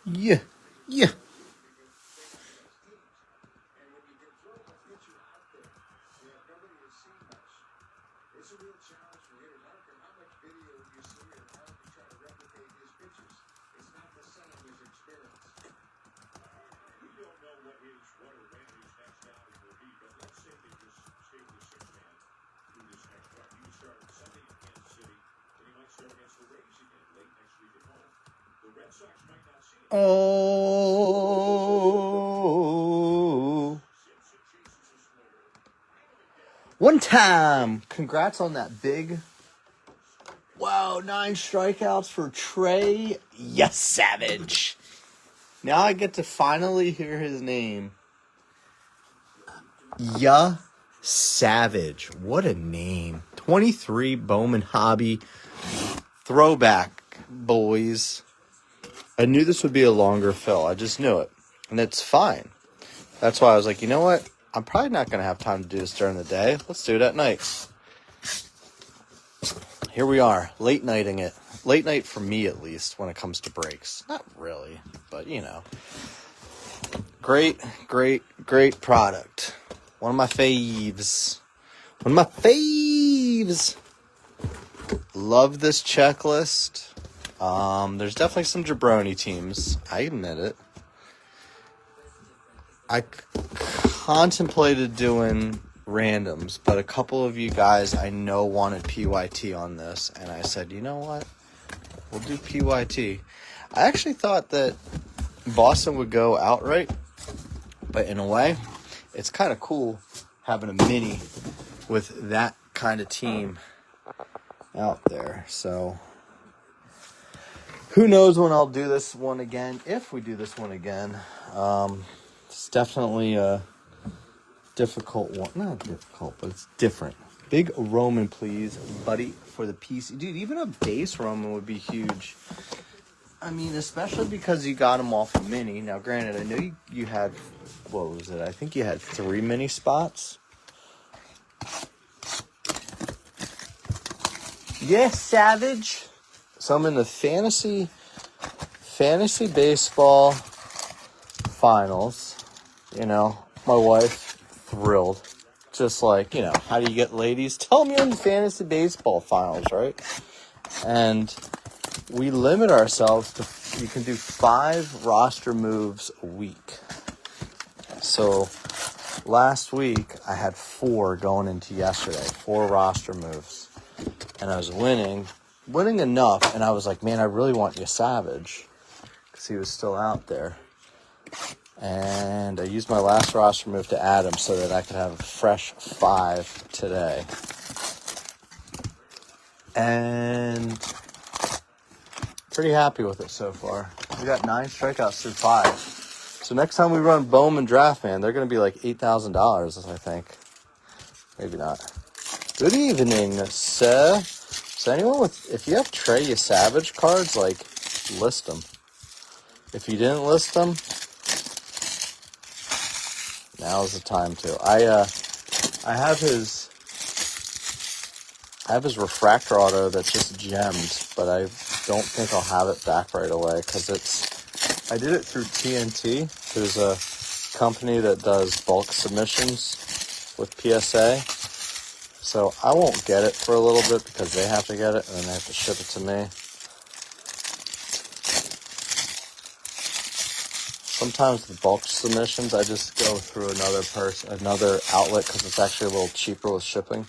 Yeah, yeah. Oh. One time. Congrats on that big. Wow, 9 strikeouts for Trey. Yes, Savage. Now I get to finally hear his name. Yeah, Savage. What a name. 23 Bowman hobby. Throwback, boys. I knew this would be a longer fill. I just knew it. And it's fine. That's why I was like, you know what? I'm probably not going to have time to do this during the day. Let's do it at night. Here we are, late nighting it. Late night for me, at least, when it comes to breaks. Not really, but, you know. Great, great, great product. One of my faves. One of my faves. Love this checklist. There's definitely some jabroni teams. I admit it. I contemplated doing randoms, but a couple of you guys I know wanted PYT on this, and I said, you know what? We'll do PYT. I actually thought that Boston would go outright, but in a way, it's kind of cool having a mini with that kind of team out there. So who knows when I'll do this one again, if we do this one again. It's definitely a difficult one. Not difficult, but it's different. Big Roman, please, buddy, for the PC. Dude, even a base Roman would be huge. I mean, especially because you got them off a mini. Now, granted, I know you had, what was it? I think you had 3 mini spots. Yes, Savage. So I'm in the fantasy baseball finals. You know, my wife thrilled. Just like, you know, how do you get ladies? Tell me you're in the fantasy baseball finals, right? And we limit ourselves to, you can do 5 roster moves a week. So last week I had 4 going into yesterday, 4 roster moves. And I was winning enough. And I was like, man, I really want you Savage, because he was still out there. And I used my last roster move to add him so that I could have a fresh 5 today. And pretty happy with it so far. We got 9 strikeouts through 5. So next time we run Bowman Draft Man, they're going to be like $8,000, I think. Maybe not. Good evening, sir. So anyone if you have Trey Savage cards, like, list them. If you didn't list them, now's the time to. I have his refractor auto that's just gemmed, but I don't think I'll have it back right away because I did it through TNT. There's a company that does bulk submissions with PSA. So I won't get it for a little bit because they have to get it and then they have to ship it to me. Sometimes the bulk submissions, I just go through another outlet because it's actually a little cheaper with shipping.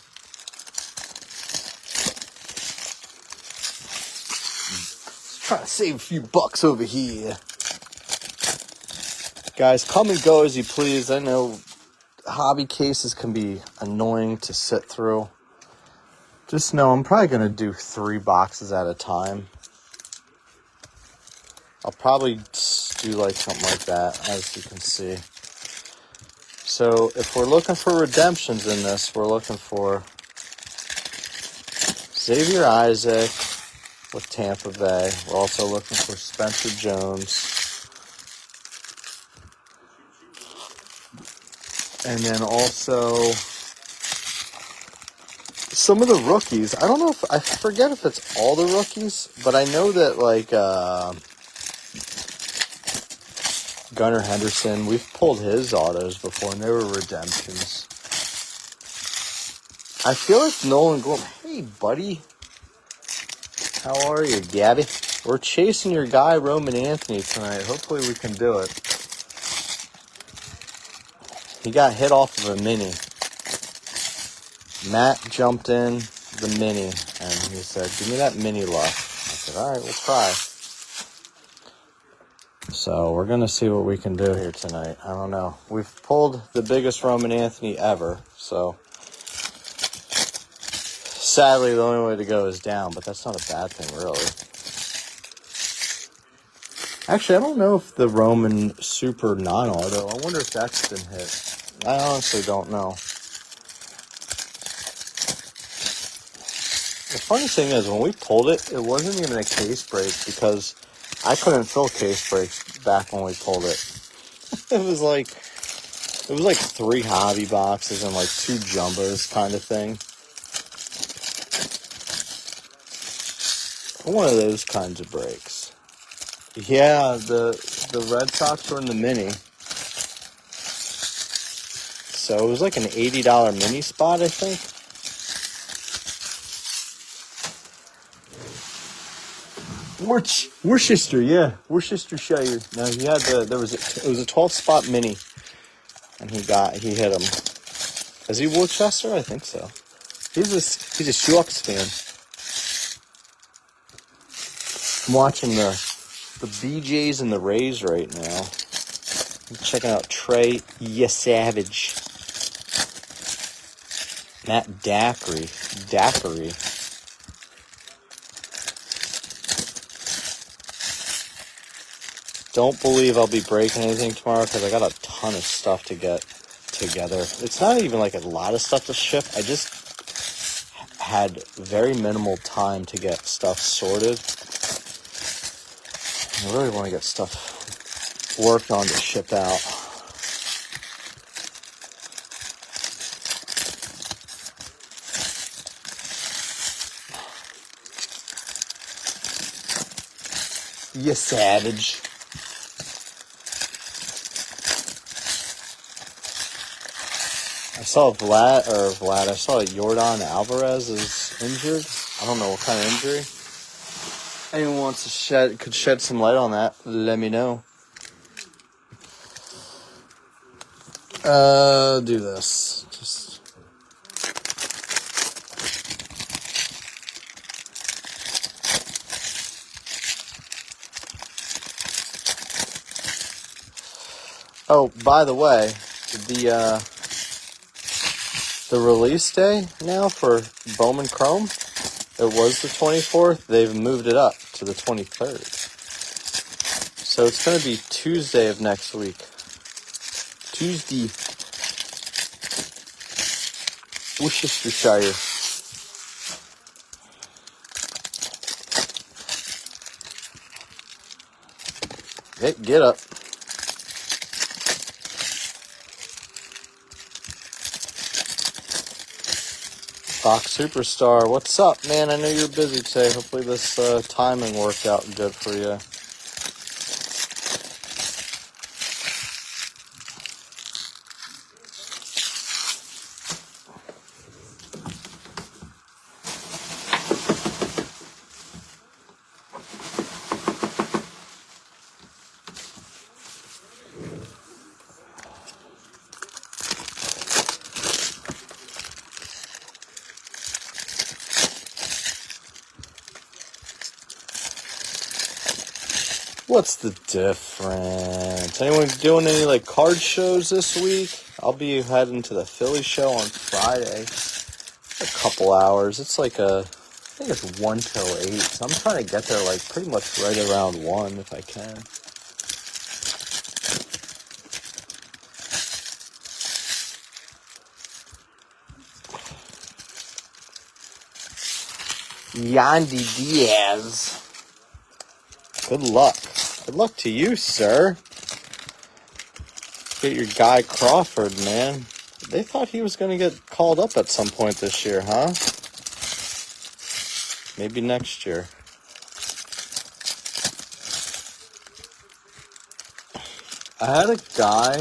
Just trying to save a few bucks over here. Guys, come and go as you please. I know hobby cases can be annoying to sit through. Just know I'm probably going to do 3 boxes at a time. I'll probably do like something like that, as you can see. So if we're looking for redemptions in this, we're looking for Xavier Isaac with Tampa Bay. We're also looking for Spencer Jones. And then also some of the rookies. I don't know if, I forget if it's all the rookies, but I know that like Gunnar Henderson, we've pulled his autos before and they were redemptions. I feel like Nolan Gorman, hey buddy, how are you, Gabby? We're chasing your guy Roman Anthony tonight. Hopefully we can do it. He got hit off of a mini. Matt jumped in the mini and he said, give me that mini luck. I said, all right, we'll try. So we're going to see what we can do here tonight. I don't know. We've pulled the biggest Roman Anthony ever. So sadly, the only way to go is down, but that's not a bad thing, really. Actually, I don't know if the Roman Super non-auto, I wonder if that's been hit. I honestly don't know. The funny thing is, when we pulled it, it wasn't even a case break because I couldn't fill case breaks back when we pulled it. It was like 3 hobby boxes and like 2 jumbos kind of thing. One of those kinds of breaks. Yeah, the Red Sox were in the mini. So it was like an $80 mini spot, I think. Worcester, yeah, Worcestershire. No, he had it was a 12-spot mini, and he hit him. Is he Worcester? I think so. He's a Shucks fan. I'm watching the BJs and the Rays right now. I'm checking out Trey Savage. Matt Daiquiri. Don't believe I'll be breaking anything tomorrow because I got a ton of stuff to get together. It's not even like a lot of stuff to ship. I just had very minimal time to get stuff sorted. I really want to get stuff worked on to ship out. You savage. I saw I saw Yordan Alvarez is injured. I don't know what kind of injury. Anyone wants to could shed some light on that, let me know. Do this. Oh, by the way, the release day now for Bowman Chrome, it was the 24th. They've moved it up to the 23rd. So it's going to be Tuesday of next week. Tuesday. Worcestershire. Hey, get up. Fox Superstar, what's up, man? I know you're busy today. Hopefully this timing worked out good for you. What's the difference? Anyone doing any like card shows this week? I'll be heading to the Philly show on Friday. A couple hours. It's like I think it's 1 till 8. So I'm trying to get there like pretty much right around 1 if I can. Yandy Diaz. Good luck. Good luck to you, sir. Get your guy Crawford, man. They thought he was going to get called up at some point this year, huh? Maybe next year. I had a guy.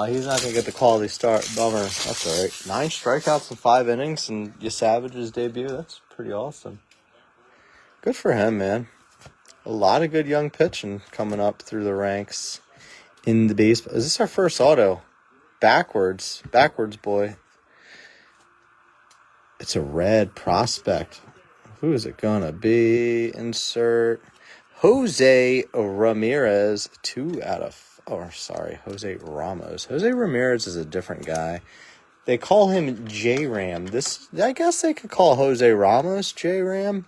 He's not going to get the quality start. Bummer. That's all right. 9 strikeouts in 5 innings and you savage his debut. That's pretty awesome. Good for him, man. A lot of good young pitching coming up through the ranks in the baseball. Is this our first auto? Backwards, boy. It's a red prospect. Who is it gonna be? Insert Jose Ramirez. 2 out of. Jose Ramos. Jose Ramirez is a different guy. They call him J-Ram. I guess they could call Jose Ramos J-Ram.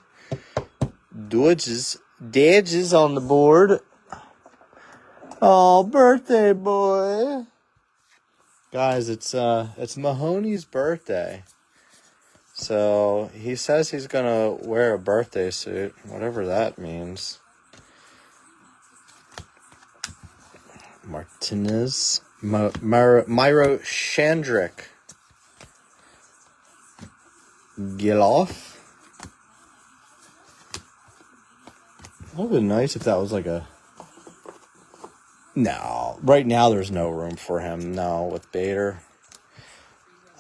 Dodges on the board. Oh, birthday boy. Guys, it's Mahoney's birthday. So he says he's gonna wear a birthday suit, whatever that means. Martinez, Myro Shandrick, Giloff. It would have been nice if that was like a. No, right now there's no room for him. No, with Bader.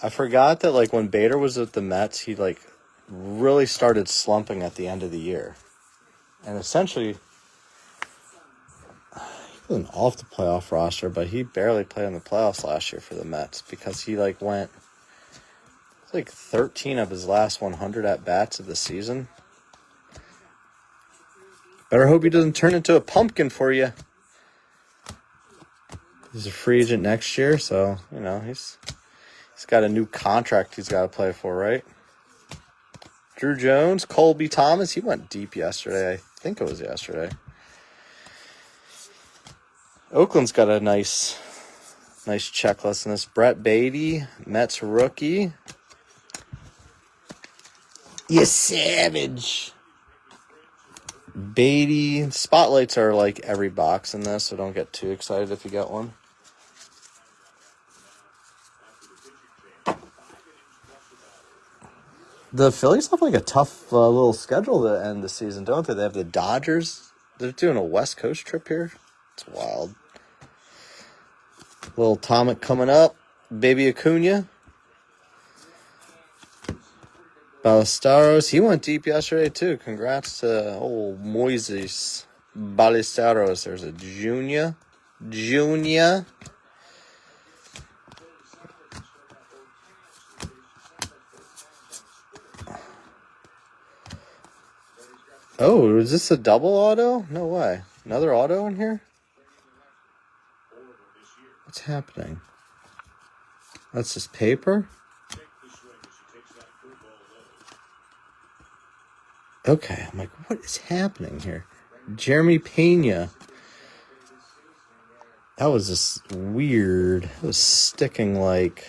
I forgot that like when Bader was with the Mets, he like really started slumping at the end of the year, and essentially he wasn't off the playoff roster, but he barely played in the playoffs last year for the Mets because he like went like 13 of his last 100 at bats of the season. Better hope he doesn't turn into a pumpkin for you. He's a free agent next year, so you know he's got a new contract he's got to play for, right? Drew Jones, Colby Thomas, he went deep yesterday. I think it was yesterday. Oakland's got a nice checklist in this. Brett Beatty, Mets rookie. You savage. Beatty. Spotlights are like every box in this, so don't get too excited if you get one. The Phillies have like a tough little schedule to end the season, don't they? They have the Dodgers. They're doing a West Coast trip here. It's wild. Little Tomic coming up. Baby Acuna. Ballesteros. He went deep yesterday, too. Congrats to old Moises Ballesteros. There's a Junior. Oh, is this a double auto? No way. Another auto in here? What's happening? That's just paper? Okay, I'm like, what is happening here? Jeremy Pena. That was just weird. That was sticking like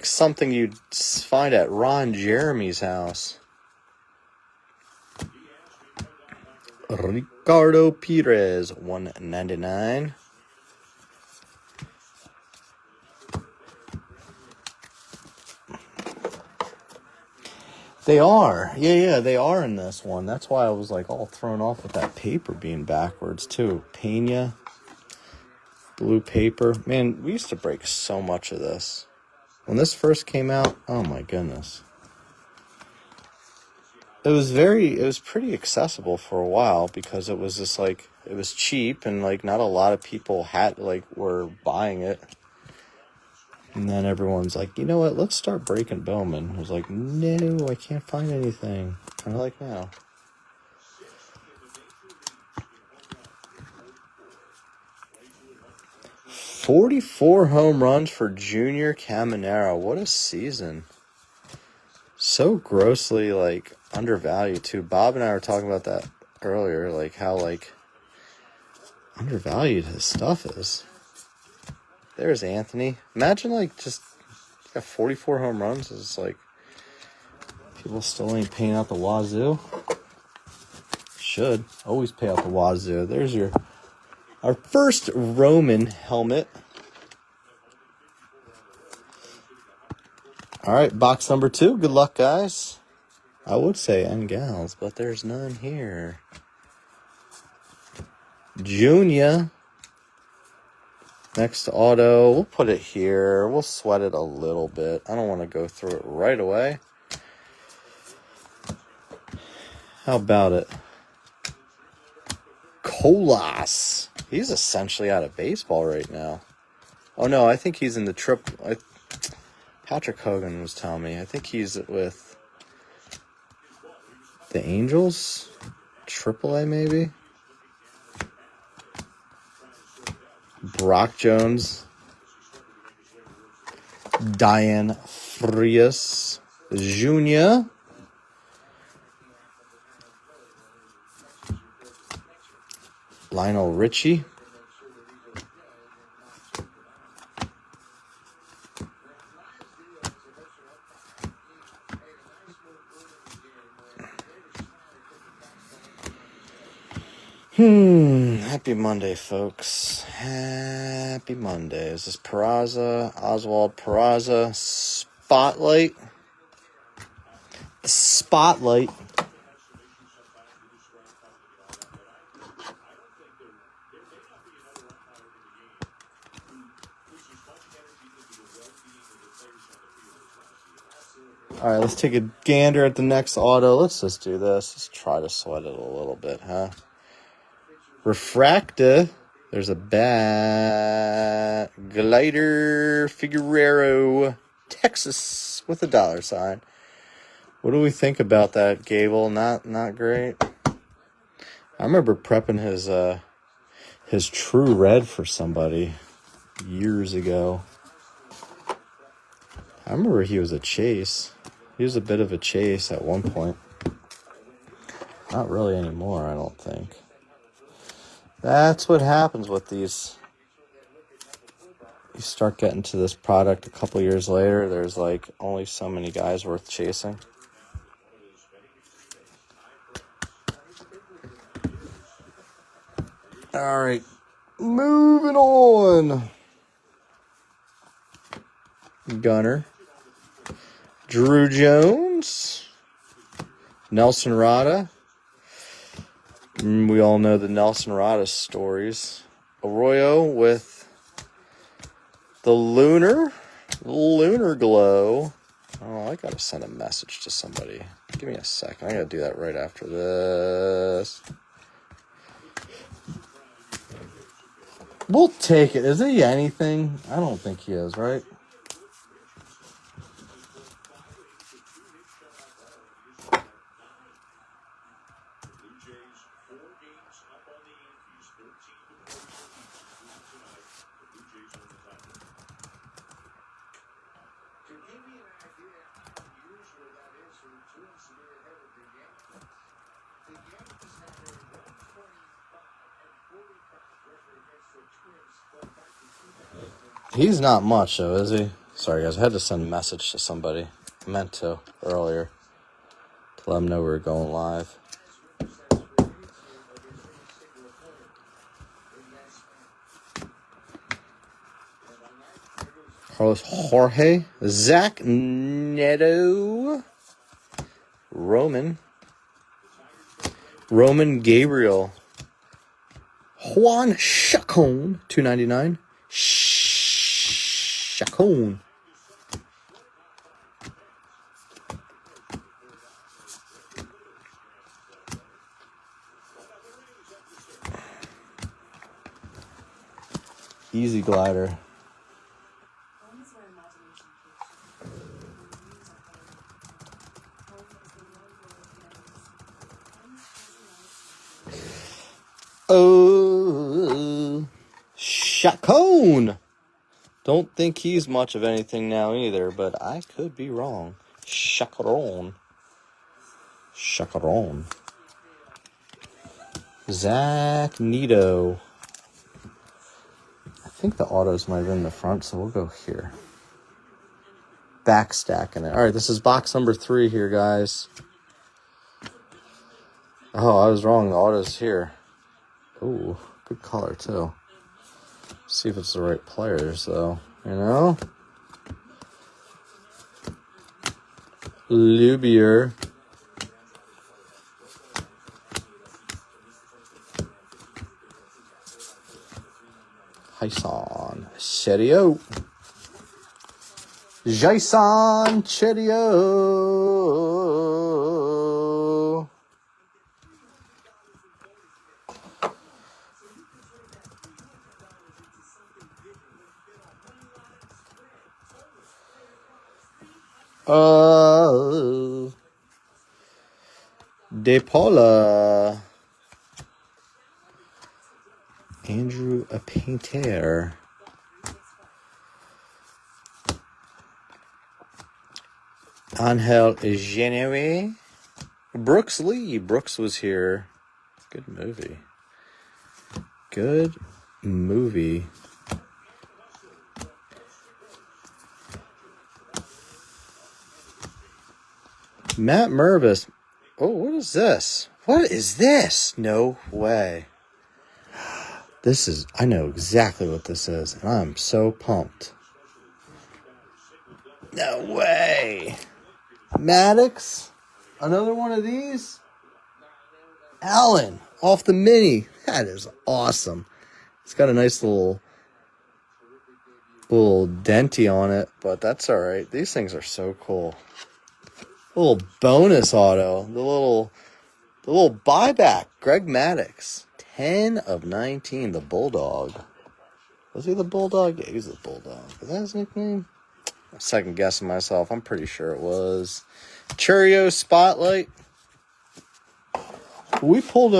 something you'd find at Ron Jeremy's house. Ricardo Perez, $1.99. They are. Yeah, they are in this one. That's why I was like all thrown off with that paper being backwards too. Pena. Blue paper. Man, we used to break so much of this. When this first came out, oh my goodness. It was pretty accessible for a while because it was just like, it was cheap and like not a lot of people were buying it. And then everyone's like, you know what, let's start breaking Bowman. I was like, no, I can't find anything. Kind of like now. 44 home runs for Junior Caminero. What a season. So grossly, like, undervalued, too. Bob and I were talking about that earlier, like, how, like, undervalued his stuff is. There's Anthony. Imagine, like, just got 44 home runs. It's like, people still ain't paying out the wazoo. Should. Always pay out the wazoo. There's our first Roman helmet. All right, box number 2. Good luck, guys. I would say and gals, but there's none here. Junior. Next auto. We'll put it here. We'll sweat it a little bit. I don't want to go through it right away. How about it? Colas. He's essentially out of baseball right now. Oh, no, I think he's in the triple. Patrick Hogan was telling me. I think he's with the Angels. AAA, maybe. Brock Jones. Diane Frias Jr. Lionel Richie. Happy Monday, folks. Happy Monday. Is this Peraza? Oswald Peraza. Spotlight. The Spotlight. All right, let's take a gander at the next auto. Let's just do this. Let's try to sweat it a little bit, huh? Refractor. There's a bat. Glider Figueroa, Texas, with a $sign. What do we think about that, Gable? Not great. I remember prepping his True Red for somebody years ago. I remember he was a chase. He was a bit of a chase at one point. Not really anymore, I don't think. That's what happens with these. You start getting to this product a couple years later, there's like only so many guys worth chasing. All right, moving on. Gunner. Drew Jones. Nelson Rada. We all know the Nelson Rada stories. Arroyo with the lunar glow. Oh, I gotta send a message to somebody. Give me a second. I gotta do that right after this. We'll take it. Is he anything? I don't think he is, right? He's not much, though, is he? Sorry, guys. I had to send a message to somebody. I meant to earlier to let them know we were going live. Carlos Jorge. Zach Neto. Roman Gabriel. Juan Chacon. $2.99. Chacon. Easy glider. Oh, Chacon. Don't think he's much of anything now either, but I could be wrong. Chacaron. Zach Nito. I think the autos might have been in the front, so we'll go here. Back stacking it. All right, this is box number 3 here, guys. Oh, I was wrong. The auto's here. Ooh, good color, too. See if it's the right players, though. You know? Lubier. Jason Cherio. Jason Cherio. De Paula. Andrew a Painter. Angel Genewe. Brooks Lee. Brooks was here. Good movie. Good movie. Matt Mervis. Oh, what is this? What is this? No way. I know exactly what this is, and I'm so pumped. No way. Maddox? Another one of these? Allen, off the mini. That is awesome. It's got a nice little denty on it, but that's all right. These things are so cool. A little bonus auto. The little buyback. Greg Maddox. 10 of 19. The Bulldog. Was he the Bulldog? Yeah, he's the Bulldog. Is that his nickname? I'm second guessing myself. I'm pretty sure it was. Cheerio Spotlight. We pulled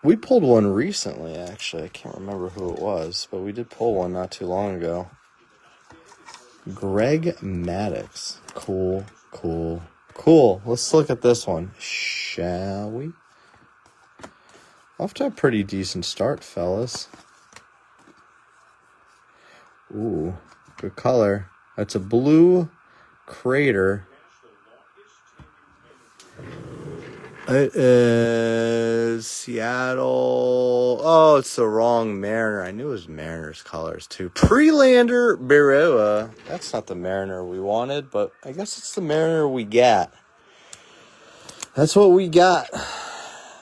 one recently, actually. I can't remember who it was, but we did pull one not too long ago. Greg Maddox. Cool. Let's look at this one, shall we? Off to a pretty decent start, fellas. Ooh, good color. That's a blue Crater. It is Seattle. Oh, it's the wrong Mariner. I knew it was Mariners colors, too. Prelander Berroa. That's not the Mariner we wanted, but I guess it's the Mariner we got. That's what we got.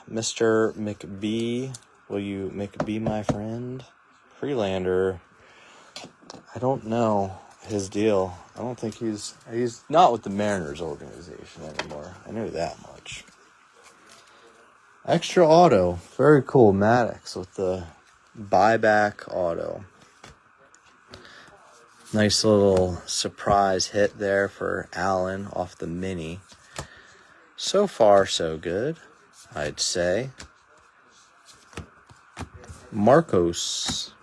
Mr. McBee. Will you McBee, my friend? Prelander. I don't know his deal. I don't think he's not with the Mariners organization anymore. I knew that much. Extra auto. Very cool. Maddox with the buyback auto. Nice little surprise hit there for Allen off the mini. So far, so good, I'd say. Marcos.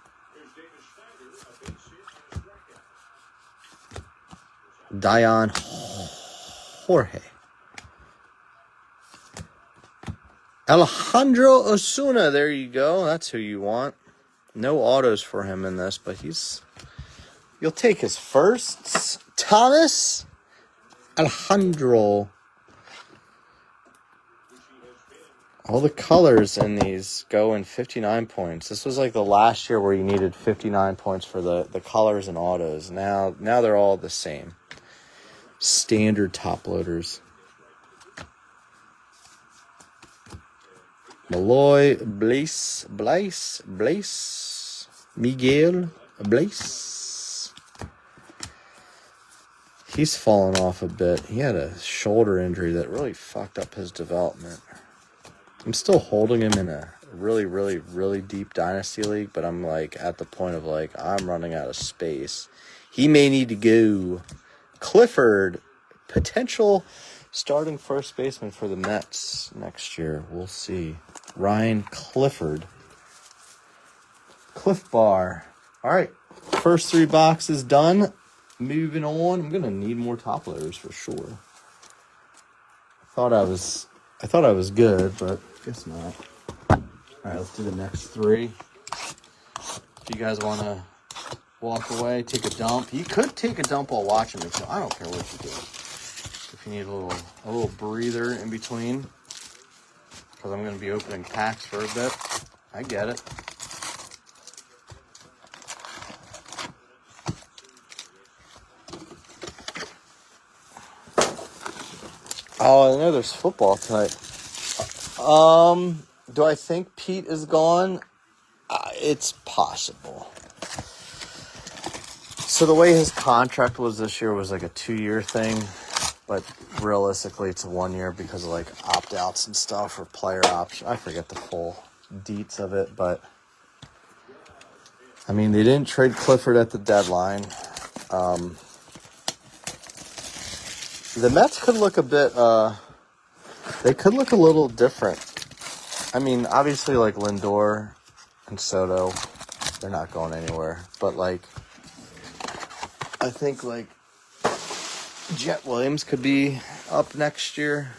Dion Jorge. Alejandro Osuna, there you go. That's who you want. No autos for him in this, but you'll take his firsts. Thomas Alejandro. All the colors in these go in 59 points. This was like the last year where you needed 59 points for the colors and autos. Now they're all the same. Standard top loaders. Malloy, Blaise, Miguel, Blaise. He's fallen off a bit. He had a shoulder injury that really fucked up his development. I'm still holding him in a really, really, really deep dynasty league, but I'm like at the point of like I'm running out of space. He may need to go. Clifford, potential starting first baseman for the Mets next year. We'll see. Ryan Clifford. Cliff Bar. All right, first 3 boxes done. Moving on. I'm gonna need more top loaders for sure. I thought I was good, but guess not. All right, let's do the next 3. If you guys want to walk away, take a dump. You could take a dump while watching me, so I don't care what you do. If you need a little breather in between, because I'm going to be opening packs for a bit. I get it. Oh, I know there's football tonight. Do I think Pete is gone? It's possible. So the way his contract was this year was like a 2-year thing, but realistically it's a 1 year because of like opt-outs and stuff or player option. I forget the full deets of it, but I mean, they didn't trade Clifford at the deadline. The Mets could look a bit, they could look a little different. I mean, obviously like Lindor and Soto, they're not going anywhere, but like, I think like Jet Williams could be up next year.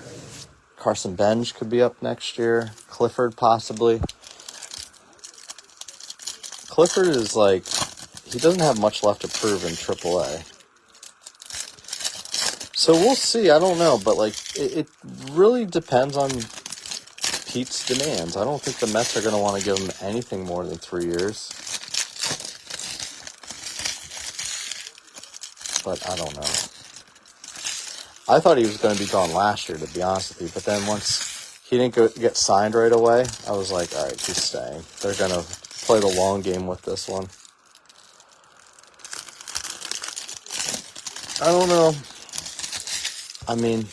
Carson Bench could be up next year. Clifford possibly. Clifford is like, he doesn't have much left to prove in AAA. So we'll see. I don't know, but like it really depends on Pete's demands. I don't think the Mets are going to want to give him anything more than 3 years. But I don't know. I thought he was going to be gone last year, to be honest with you. But then once he didn't get signed right away, I was like, all right, he's staying. They're going to play the long game with this one. I don't know. I mean,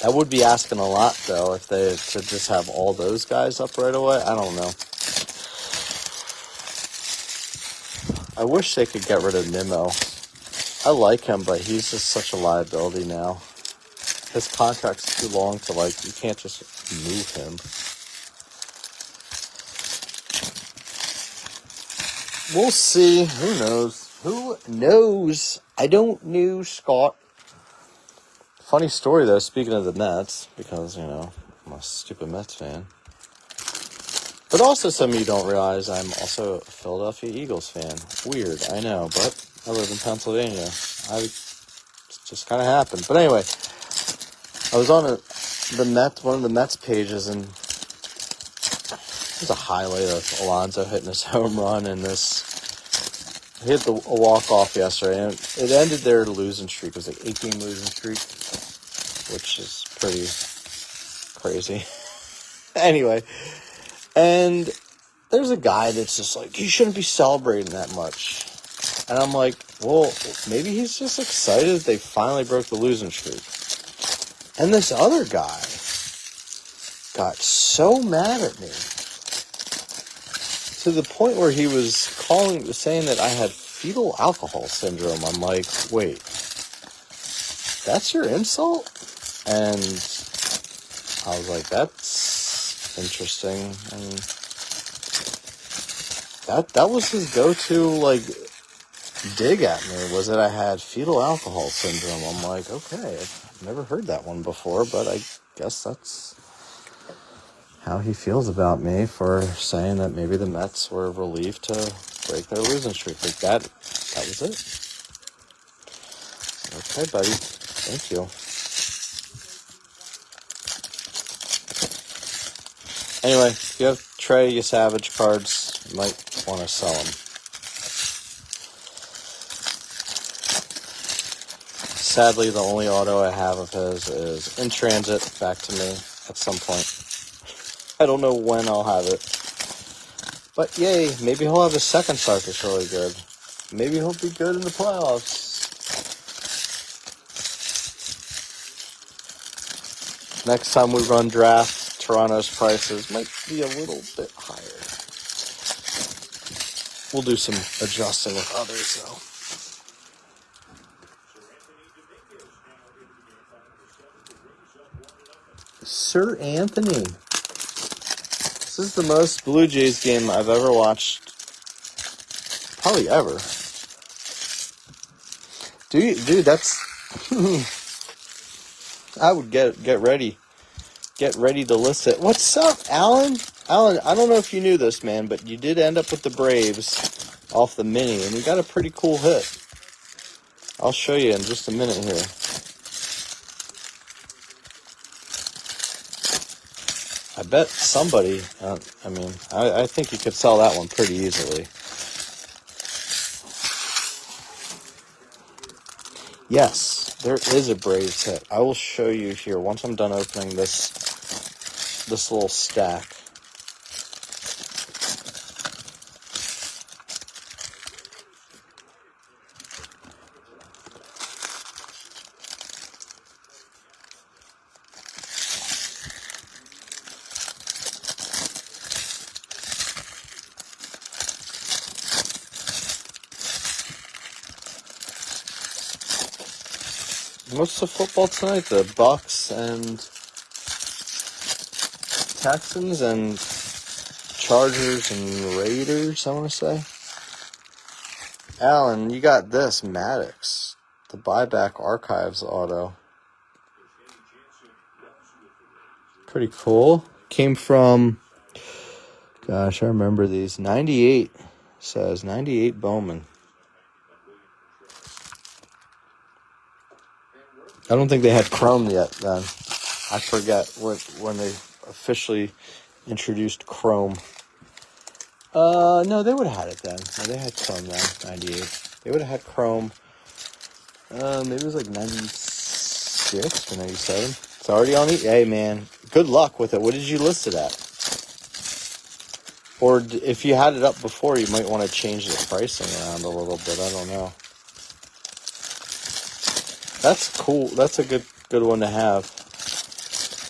that would be asking a lot, though, if they could just have all those guys up right away. I don't know. I wish they could get rid of Nimmo. I like him, but he's just such a liability now. His contract's too long to, like, you can't just move him. We'll see. Who knows? Who knows? I don't know, Scott. Funny story, though, speaking of the Mets, because, you know, I'm a stupid Mets fan. But also some of you don't realize I'm also a Philadelphia Eagles fan. Weird, I know, but I live in Pennsylvania. It just kind of happened. But anyway, I was on one of the Mets pages, and there's a highlight of Alonso hitting his home run, and he hit a walk-off yesterday, and it ended their losing streak. It was like 8-game losing streak, which is pretty crazy. Anyway, and there's a guy that's just like, he shouldn't be celebrating that much. And I'm like, well, maybe he's just excited they finally broke the losing streak. And this other guy got so mad at me to the point where he was saying that I had fetal alcohol syndrome. I'm like, wait, that's your insult? And I was like, that's interesting. And that was his go-to, like, dig at me, was that I had fetal alcohol syndrome. I'm like, okay, I've never heard that one before, but I guess that's how he feels about me for saying that maybe the Mets were relieved to break their losing streak. Like that was it. Okay, buddy. Thank you. Anyway, if you have Trey Savage cards, you might want to sell them. Sadly, the only auto I have of his is in transit back to me at some point. I don't know when I'll have it. But yay, maybe he'll have a second start that's really good. Maybe he'll be good in the playoffs. Next time we run draft, Toronto's prices might be a little bit higher. We'll do some adjusting with others, though. Sir Anthony. This is the most Blue Jays game I've ever watched Probably ever. Dude, that's... I would get ready. Get ready to list it. What's up, Alan? Alan, I don't know if you knew this, man, but you did end up with the Braves off the mini, and you got a pretty cool hit. I'll show you in just a minute here. I bet somebody, I think you could sell that one pretty easily. Yes, there is a Braves hit. I will show you here once I'm done opening this little stack. What's the football tonight? The Bucks and Texans and Chargers and Raiders, I want to say. Alan, you got this, Maddox. The buyback archives auto. Pretty cool. Came from, gosh, I remember these. 98, says 98 Bowman. I don't think they had Chrome yet then. I forget when they officially introduced Chrome. No, they would have had it then. No, they had Chrome then, 98. They would have had Chrome. Maybe it was like 96 or 97. It's already on it. Hey, man, good luck with it. What did you list it at? Or if you had it up before, you might want to change the pricing around a little bit. I don't know. That's cool. That's a good one to have.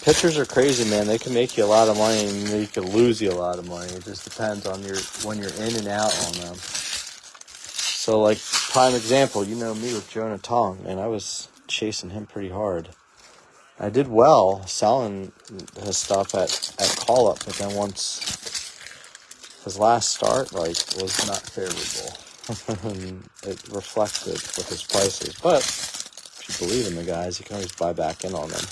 Pitchers are crazy, man. They can make you a lot of money and they can lose you a lot of money. It just depends on when you're in and out on them. So, like, prime example, you know me with Jonah Tong, and I was chasing him pretty hard. I did well selling his stuff at call-up, but then once his last start, was not favorable. It reflected with his prices. But if you believe in the guys, you can always buy back in on them.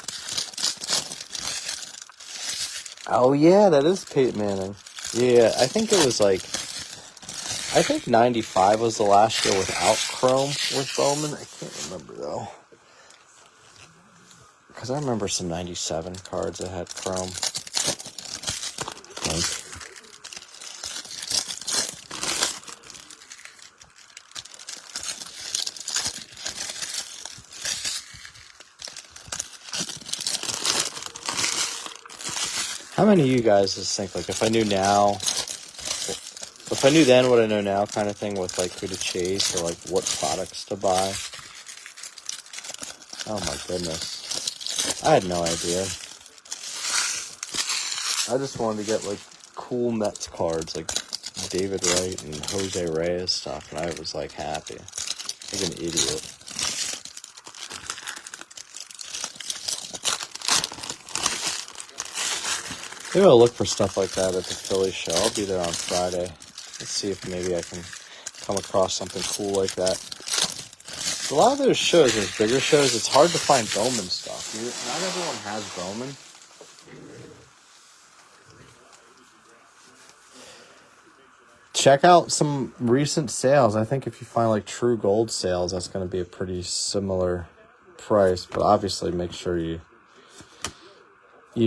Oh, yeah, that is Peyton Manning. Yeah, I think it was I think 95 was the last year without Chrome with Bowman. I can't remember, though. Because I remember some 97 cards that had Chrome. How many of you guys just think, if I knew now, if I knew then what I know now kind of thing with, who to chase or, what products to buy? Oh, my goodness. I had no idea. I just wanted to get, cool Mets cards, like David Wright and Jose Reyes stuff, and I was, happy. Like an idiot. Maybe I'll look for stuff like that at the Philly show. I'll be there on Friday. Let's see if maybe I can come across something cool like that. A lot of those shows, those bigger shows, it's hard to find Bowman stuff. Not everyone has Bowman. Check out some recent sales. I think if you find true gold sales, that's going to be a pretty similar price. But obviously make sure you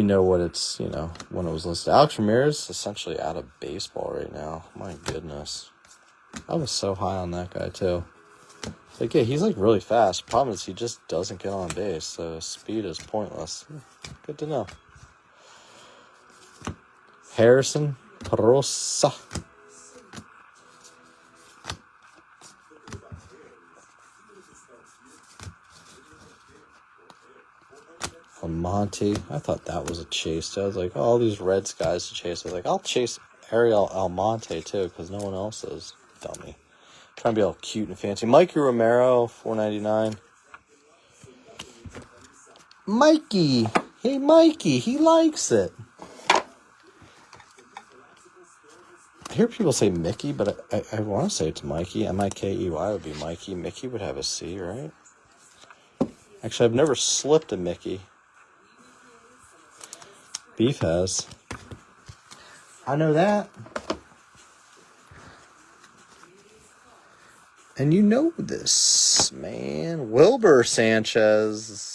know what it's, when it was listed. Alex Ramirez is essentially out of baseball right now. My goodness. I was so high on that guy, too. Yeah, he's, really fast. Problem is he just doesn't get on base, so speed is pointless. Good to know. Harrison Perosa. Monty. I thought that was a chase. I was all these Reds guys to chase. I was I'll chase Ariel Almonte too, because no one else is. Dummy. Trying to be all cute and fancy. Mikey Romero, $4.99. Mikey. Hey, Mikey. He likes it. hear people say Mickey, but I want to say it's Mikey. M-I-K-E-Y would be Mikey. Mickey would have a C, right? Actually, I've never slipped a Mickey. Beef has. I know that. And you know this, man. Wilbur Sanchez.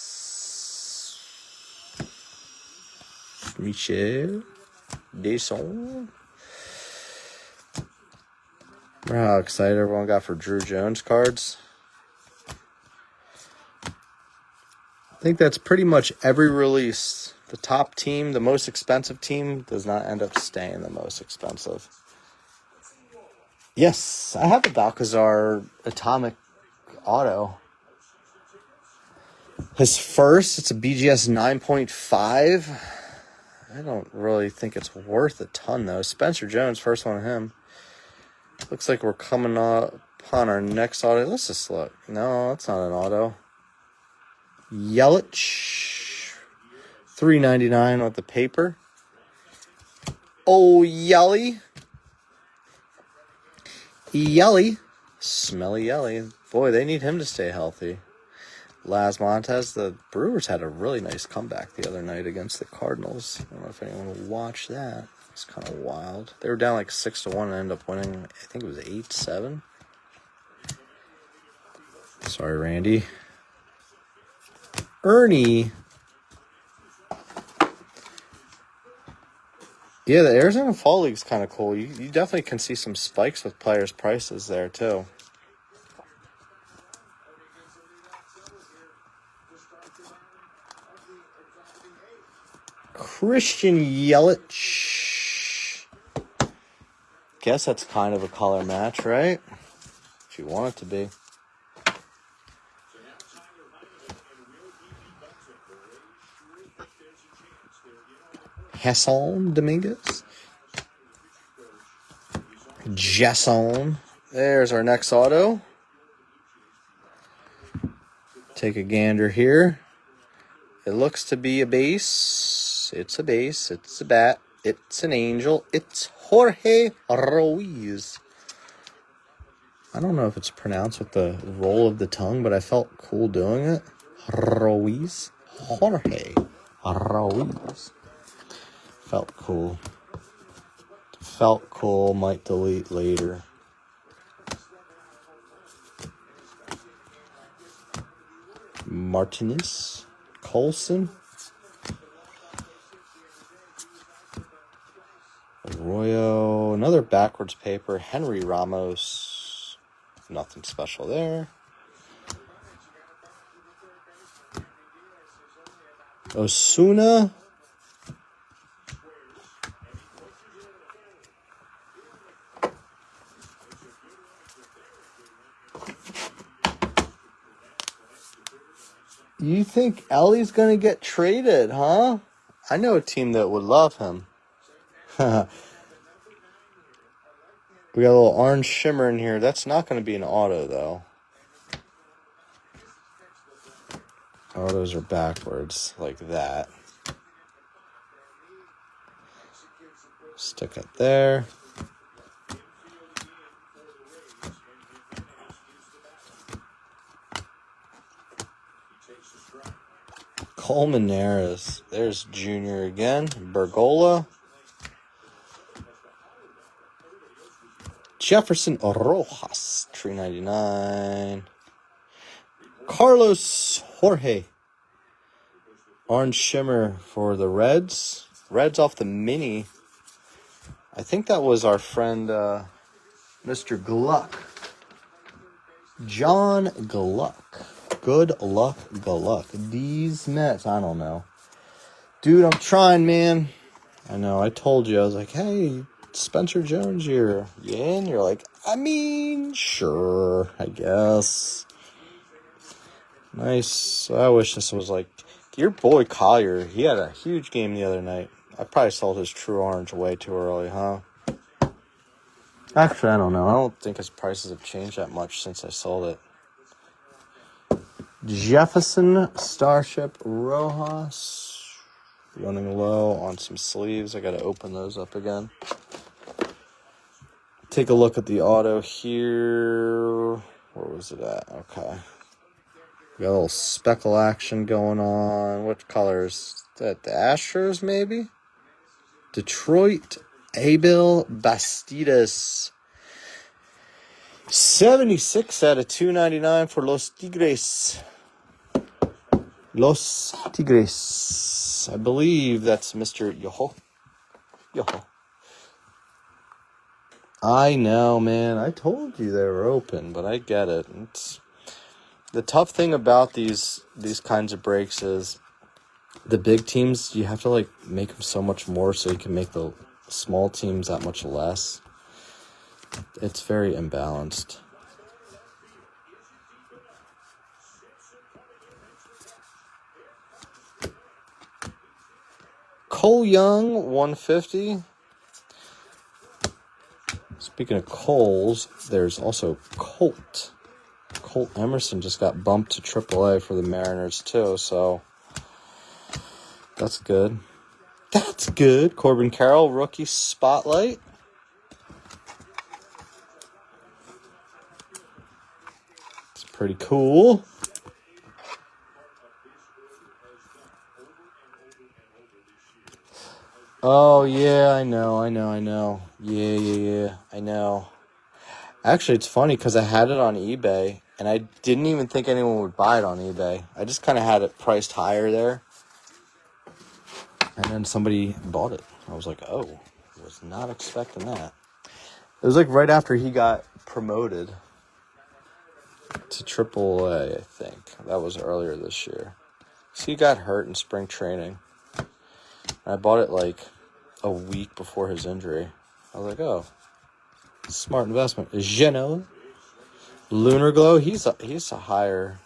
Michel Deson. Remember how excited everyone got for Drew Jones cards? I think that's pretty much every release. The top team, the most expensive team, does not end up staying the most expensive. Yes, I have a Balcazar Atomic Auto. His first, it's a BGS 9.5. I don't really think it's worth a ton, though. Spencer Jones, first one of him. Looks like we're coming upon our next auto. Let's just look. No, that's not an auto. Yelich. $3.99 with the paper. Oh, Yelly. Yelly. Smelly Yelly. Boy, they need him to stay healthy. Las Montez, the Brewers had a really nice comeback the other night against the Cardinals. I don't know if anyone will watch that. It's kind of wild. They were down like 6-1 and ended up winning, I think it was 8-7. Sorry, Randy. Ernie. Yeah, the Arizona Fall League's kind of cool. You definitely can see some spikes with players' prices there, too. Christian Yelich. Guess that's kind of a color match, right? If you want it to be. Hassan Dominguez. Jason. There's our next auto. Take a gander here. It looks to be a base. It's a base. It's a bat. It's an angel. It's Jorge Ruiz. I don't know if it's pronounced with the roll of the tongue, but I felt cool doing it. Ruiz. Jorge Ruiz. Felt cool. Felt cool. Might delete later. Martinez. Colson. Arroyo. Another backwards paper. Henry Ramos. Nothing special there. Osuna. You think Ellie's going to get traded, huh? I know a team that would love him. We got a little orange shimmer in here. That's not going to be an auto, though. Autos are backwards, like that. Stick it there. Colmenares. There's Junior again. Bergola. Jefferson Rojas. $3.99. Carlos Jorge. Orange shimmer for the Reds. Reds off the mini. I think that was our friend Mr. Gluck. John Gluck. Good luck, Gluck. These Mets, I don't know. Dude, I'm trying, man. I know, I told you. I was like, hey, Spencer Jones, you in? You're like, I mean, sure, I guess. Nice. I wish this was like, your boy Collier, he had a huge game the other night. I probably sold his True Orange way too early, huh? Actually, I don't know. I don't think his prices have changed that much since I sold it. Jefferson Starship Rojas. Running low on some sleeves. I got to open those up again. take a look at the auto here. Where was it at? Okay. We got a little speckle action going on. What colors? Is that the Astros, maybe? Detroit, Abel Bastidas. 76 out of 299 for Los Tigres. Los Tigres. I believe that's Mr. Yoho. I know, man. I told you they were open, but I get it. It's the tough thing about these kinds of breaks is the big teams, you have to like make them so much more so you can make the small teams that much less. It's very imbalanced. Cole Young, 150. Speaking of Coles, there's also Colt. Colt Emerson just got bumped to AAA for the Mariners too, so that's good. That's good. Corbin Carroll, rookie spotlight. It's pretty cool. Oh, yeah, I know. Yeah, I know. Actually, it's funny because I had it on eBay, and I didn't even think anyone would buy it on eBay. I just kind of had it priced higher there. And then somebody bought it. I was like, oh, was not expecting that. It was like right after he got promoted to AAA, I think. That was earlier this year. So he got hurt in spring training. And I bought it like a week before his injury. I was like, oh, smart investment. Geno, Lunar Glow, he's a higher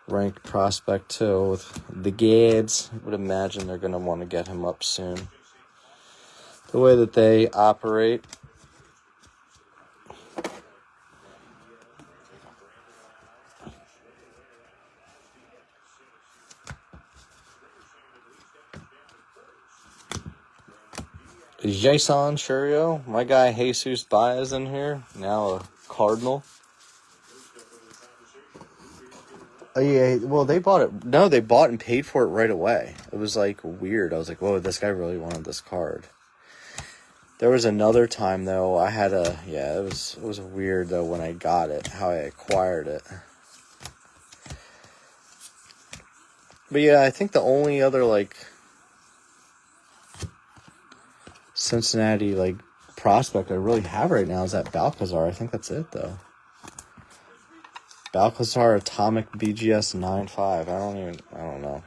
ranked prospect too with the Gads. I would imagine they're going to want to get him up soon. The way that they operate. Jason Churio, my guy Jesus Baez in here, now a Cardinal. Oh, yeah, well, they bought it. No, they bought and paid for it right away. It was, like, weird. I was like, whoa, this guy really wanted this card. There was another time, though, I had it was weird, though, when I got it, how I acquired it. But, yeah, I think the only other, like, Cincinnati, like, prospect I really have right now is that Balcazar. I think that's it, though. Balcazar Atomic BGS 9.5. I don't know.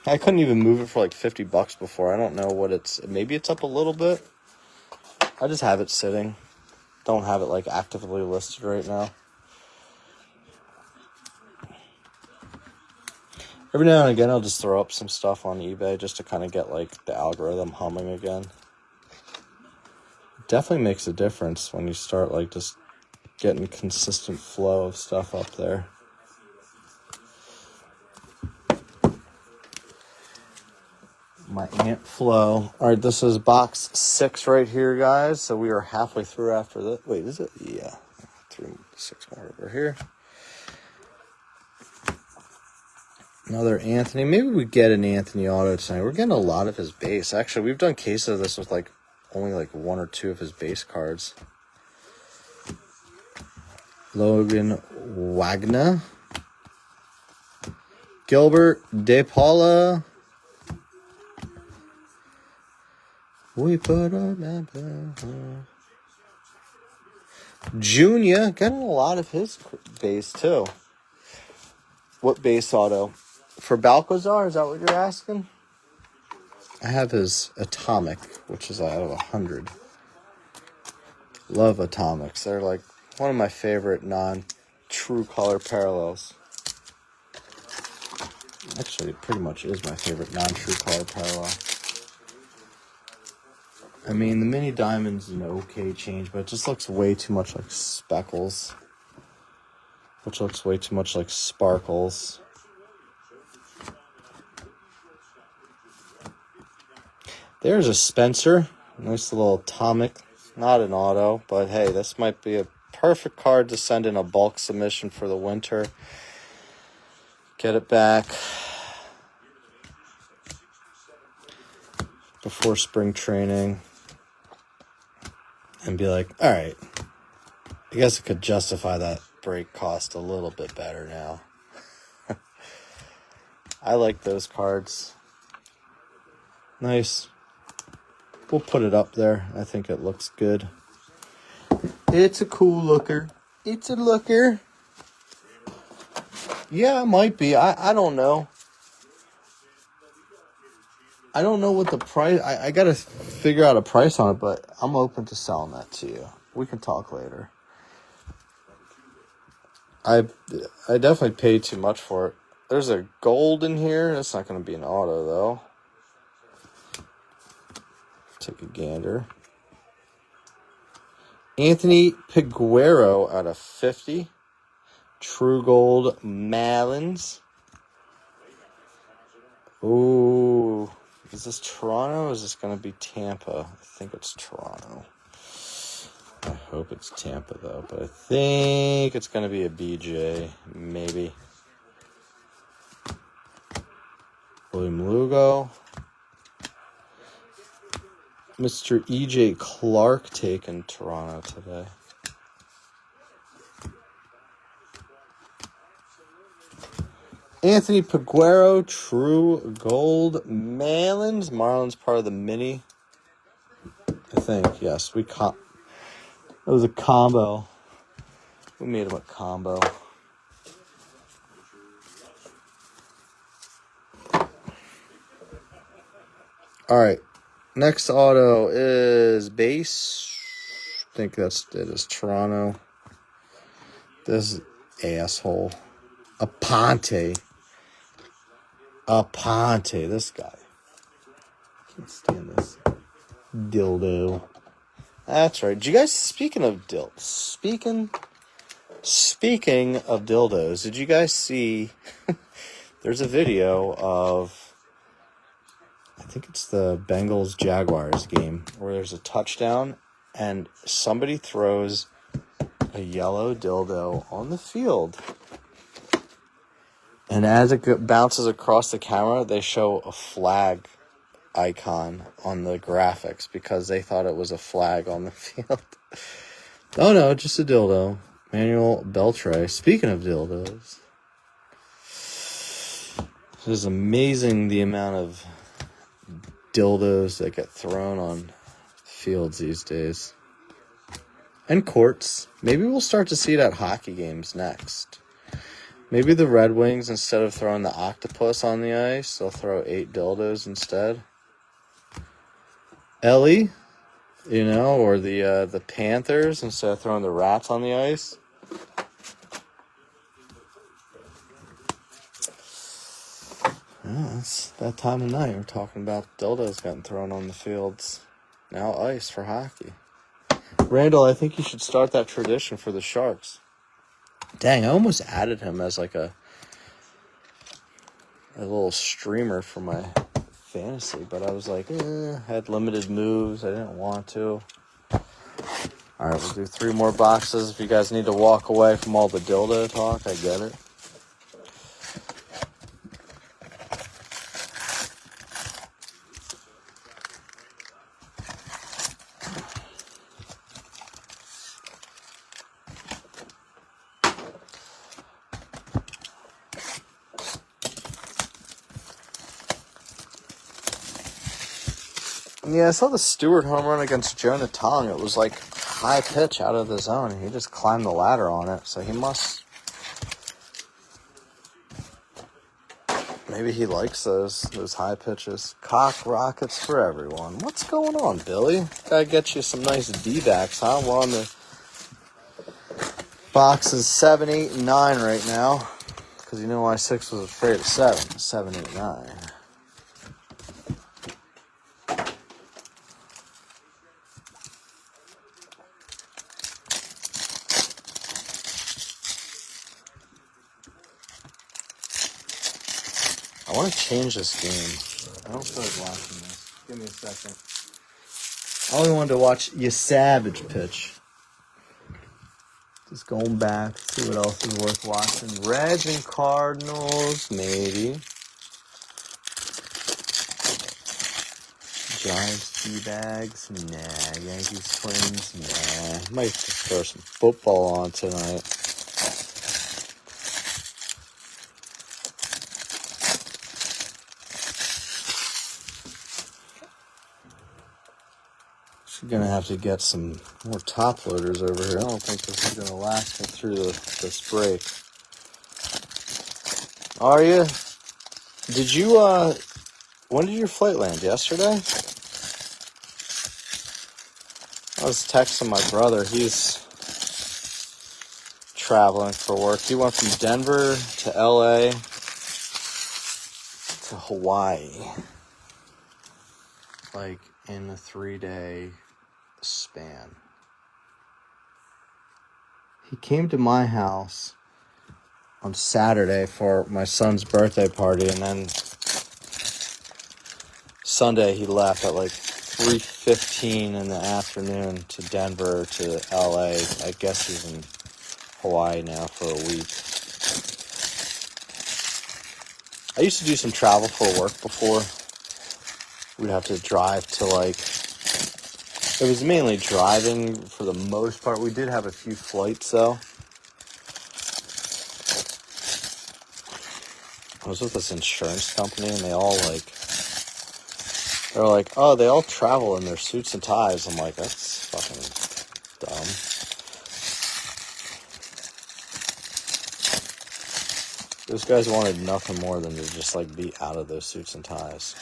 I couldn't even move it for like $50 before. I don't know what maybe it's up a little bit. I just have it sitting. Don't have it like actively listed right now. Every now and again I'll just throw up some stuff on eBay just to kind of get like the algorithm humming again. It definitely makes a difference when you start like just getting consistent flow of stuff up there. My Ant Flow. All right, this is box 6 right here, guys. So we are halfway through after this. Wait, is it? Yeah. 6 more over here. Another Anthony. Maybe we get an Anthony auto tonight. We're getting a lot of his base. Actually, we've done cases of this with like only like 1 or 2 of his base cards. Logan Wagner, Gilbert De Paula. We put on Junior, getting a lot of his base too. What base auto? For Balcazar, is that what you're asking? I have his Atomic, which is out of 100. Love Atomics. They're like one of my favorite non-true color parallels. Actually, it pretty much is my favorite non-true color parallel. I mean, the mini diamond's an okay change, but it just looks way too much like speckles. Which looks way too much like sparkles. There's a Spencer. Nice little Atomic. Not an auto, but hey, this might be a perfect card to send in a bulk submission for the winter. Get it back before spring training and be like, all right, I guess I could justify that break cost a little bit better now. I like those cards. Nice. We'll put it up there. I think it looks good. It's a cool looker. It's a looker. Yeah, it might be. I don't know. I don't know what the price... I got to figure out a price on it, but I'm open to selling that to you. We can talk later. I definitely paid too much for it. There's a gold in here. That's not going to be an auto, though. Take a gander. Anthony Piguero out of 50. True Gold Malins. Ooh. Is this Toronto or is this going to be Tampa? I think it's Toronto. I hope it's Tampa, though. But I think it's going to be a BJ. Maybe. William Lugo. Mr. E.J. Clark taking Toronto today. Anthony Piguero, True Gold Marlins. Marlins part of the mini. I think, yes. It was a combo. We made him a combo. All right. Next auto is base. I think it is Toronto. This asshole. Aponte. This guy. Can't stand this. Dildo. That's right. Did you guys, speaking of speaking of dildos, did you guys see there's a video of, I think it's the Bengals-Jaguars game, where there's a touchdown and somebody throws a yellow dildo on the field. And as it bounces across the camera, they show a flag icon on the graphics because they thought it was a flag on the field. Oh no, just a dildo. Manuel Beltray. Speaking of dildos, it is amazing the amount of dildos that get thrown on fields these days. And courts. Maybe we'll start to see it at hockey games next. Maybe the Red Wings, instead of throwing the octopus on the ice, they'll throw 8 dildos instead. Ellie, or the Panthers, instead of throwing the rats on the ice. Yeah, it's that time of night. We're talking about dildos getting thrown on the fields. Now ice for hockey. Randall, I think you should start that tradition for the Sharks. Dang, I almost added him as like a little streamer for my fantasy, but I was like, I had limited moves. I didn't want to. All right, we'll do 3 more boxes. If you guys need to walk away from all the dildo talk, I get it. Yeah, I saw the Stewart home run against Jonah Tong. It was like high pitch out of the zone. He just climbed the ladder on it, so he must... Maybe he likes those high pitches. Cock rockets for everyone. What's going on, Billy? Gotta get you some nice D-backs, huh? We're on the boxes 7, 8, and 9 right now. Because you know why 6 was afraid of 7. 7, 8, 9. I want to change this game. I don't feel like watching this. Give me a second. I only wanted to watch you Savage pitch. Just going back to see what else is worth watching. Reds and Cardinals, maybe. Giants, D-bags, nah. Yankees, Twins, nah. Might just throw some football on tonight. She's gonna have to get some more top loaders over here. I don't think this is gonna last me through this break. Are you? Did you, when did your flight land? Yesterday? I was texting my brother. He's traveling for work. He went from Denver to LA to Hawaii. Like in a 3-day span. He came to my house on Saturday for my son's birthday party, and then Sunday he left at like 3:15 in the afternoon to Denver to LA. I guess he's in Hawaii now for a week. I used to do some travel for work before. We'd have to drive to it was mainly driving for the most part. We did have a few flights though. I was with this insurance company and they're like, oh, they all travel in their suits and ties. I'm like, that's fucking dumb. Those guys wanted nothing more than to just be out of those suits and ties.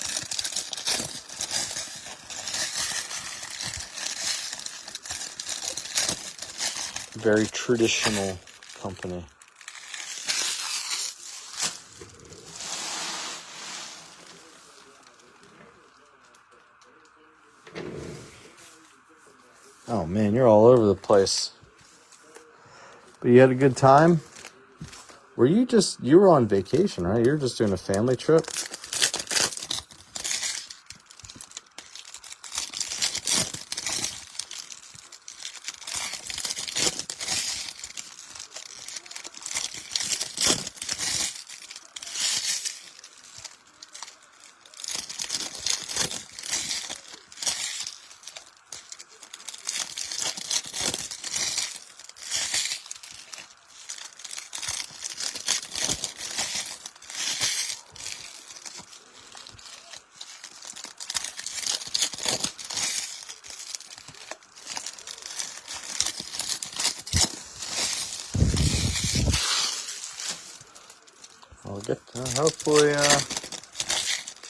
Very traditional company. Oh man, you're all over the place. But you had a good time? You were on vacation, right? You were just doing a family trip?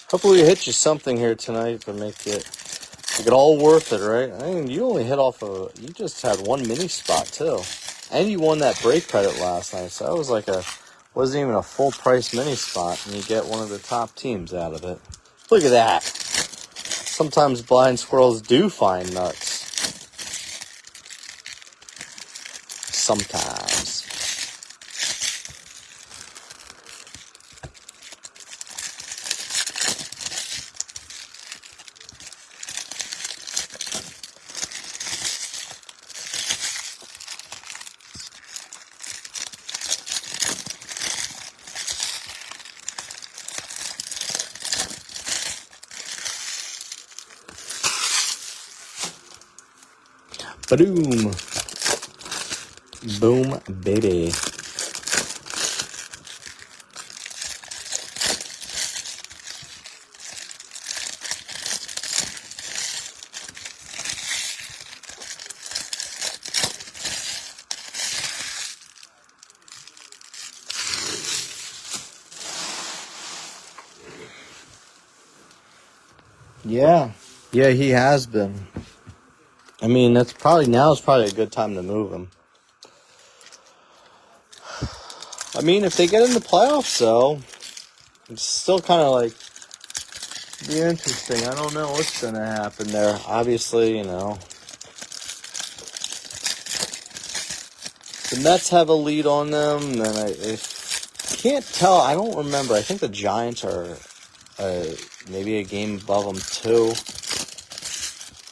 Hopefully we hit you something here tonight to make it all worth it, right? I mean, you only hit you just had one mini spot too. And you won that break credit last night, so that was wasn't even a full price mini spot, and you get one of the top teams out of it. Look at that. Sometimes blind squirrels do find nuts. Sometimes. Ba-doom. Boom, baby. Yeah, he has been. I mean, now's probably a good time to move him. I mean, if they get in the playoffs, though, it's still kind of be interesting. I don't know what's going to happen there. Obviously, the Mets have a lead on them. And then I can't tell. I don't remember. I think the Giants are maybe a game above them, too.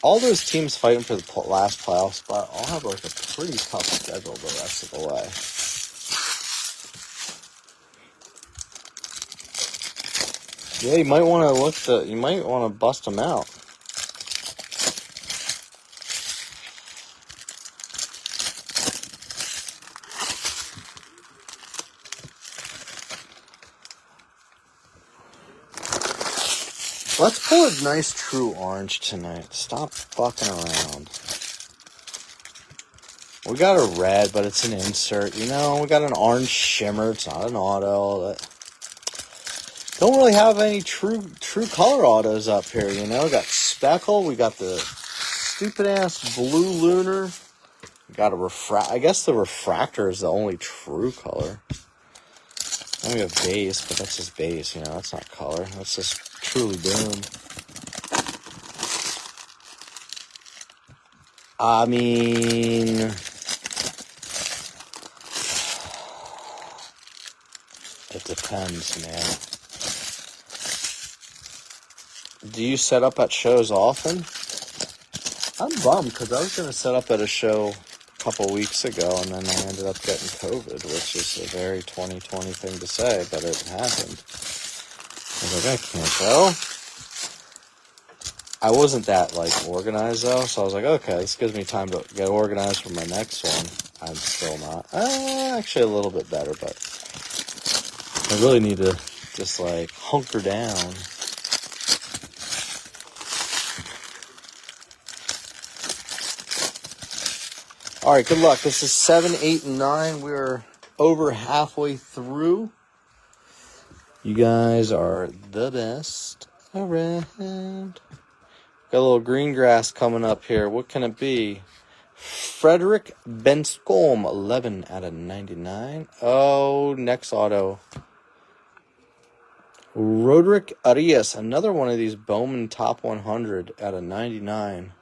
all those teams fighting for the last playoff spot all have like a pretty tough schedule the rest of the way. Yeah, you might want to bust them out. Let's pull a nice true orange tonight. Stop fucking around. We got a red, but it's an insert. You know, we got an orange shimmer. It's not an auto. Don't really have any true color autos up here, you know. We got speckle. We got the stupid ass blue lunar. We got a I guess the refractor is the only true color. Then we have base, but that's just base, you know. That's not color. That's just truly doomed. I mean, it depends, man. Do you set up at shows often? I'm bummed because I was going to set up at a show a couple weeks ago and then I ended up getting COVID, which is a very 2020 thing to say, but it happened. I was like, I can't go. I wasn't that, organized, though, so I was like, okay, this gives me time to get organized for my next one. I'm still not. Actually, a little bit better, but I really need to just, hunker down. All right, good luck. This is 7, 8, and 9. We're over halfway through. You guys are the best around. Got a little green grass coming up here. What can it be? Frederick Benscombe, 11 out of 99. Oh, next auto. Roderick Arias, another one of these Bowman top 100 out of 99.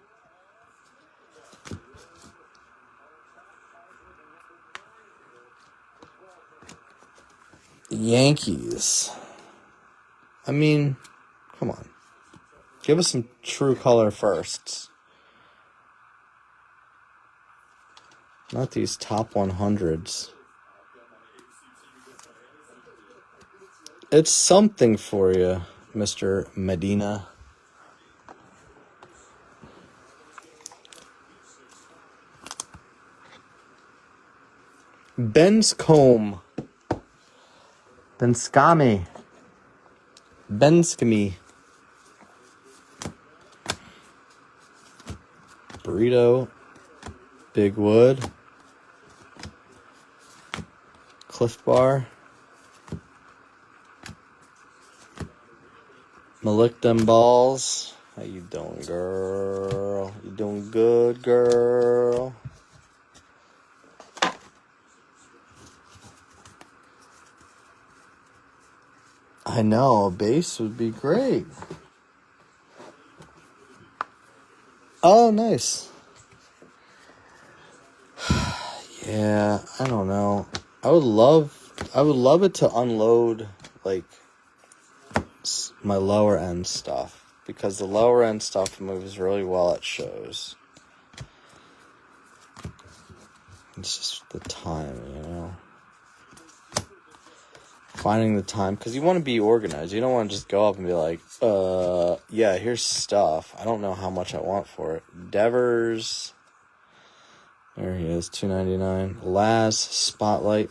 Yankees. I mean, come on. Give us some true color firsts. Not these top 100s. It's something for you, Mr. Medina. Benscombe. Benskami. Burrito. Big Wood. Cliff Bar. Malik them balls. How you doing, girl? You doing good, girl? I know, a base would be great. Oh, nice. Yeah, I don't know. I would love it to unload, my lower end stuff. Because the lower end stuff moves really well at shows. It's just the time, you know. Finding the time, because you want to be organized. You don't want to just go up and be like, yeah, here's stuff. I don't know how much I want for it. Devers. There he is, $2.99. Laz, Spotlight.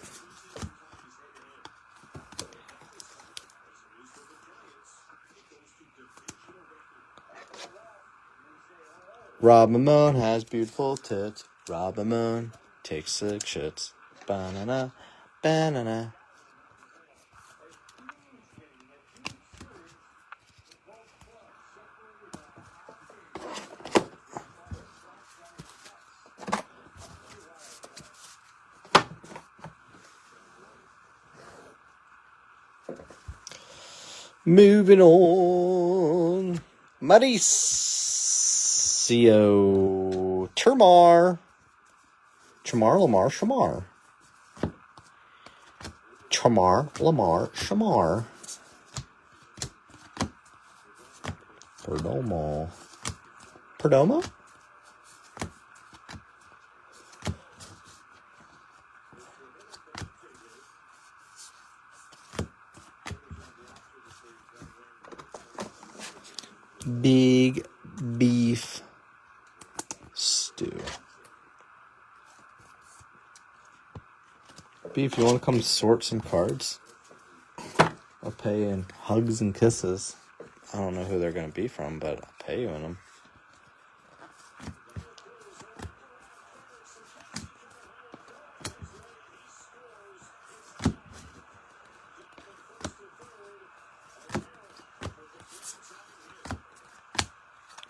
Rob Mamone has beautiful tits. Rob Mamone takes 6 shits. Banana, banana. Moving on. Mauricio Termar. Shamar. Perdomo. Perdomo? Big beef stew. Beef, you want to come sort some cards? I'll pay in hugs and kisses. I don't know who they're going to be from, but I'll pay you in them.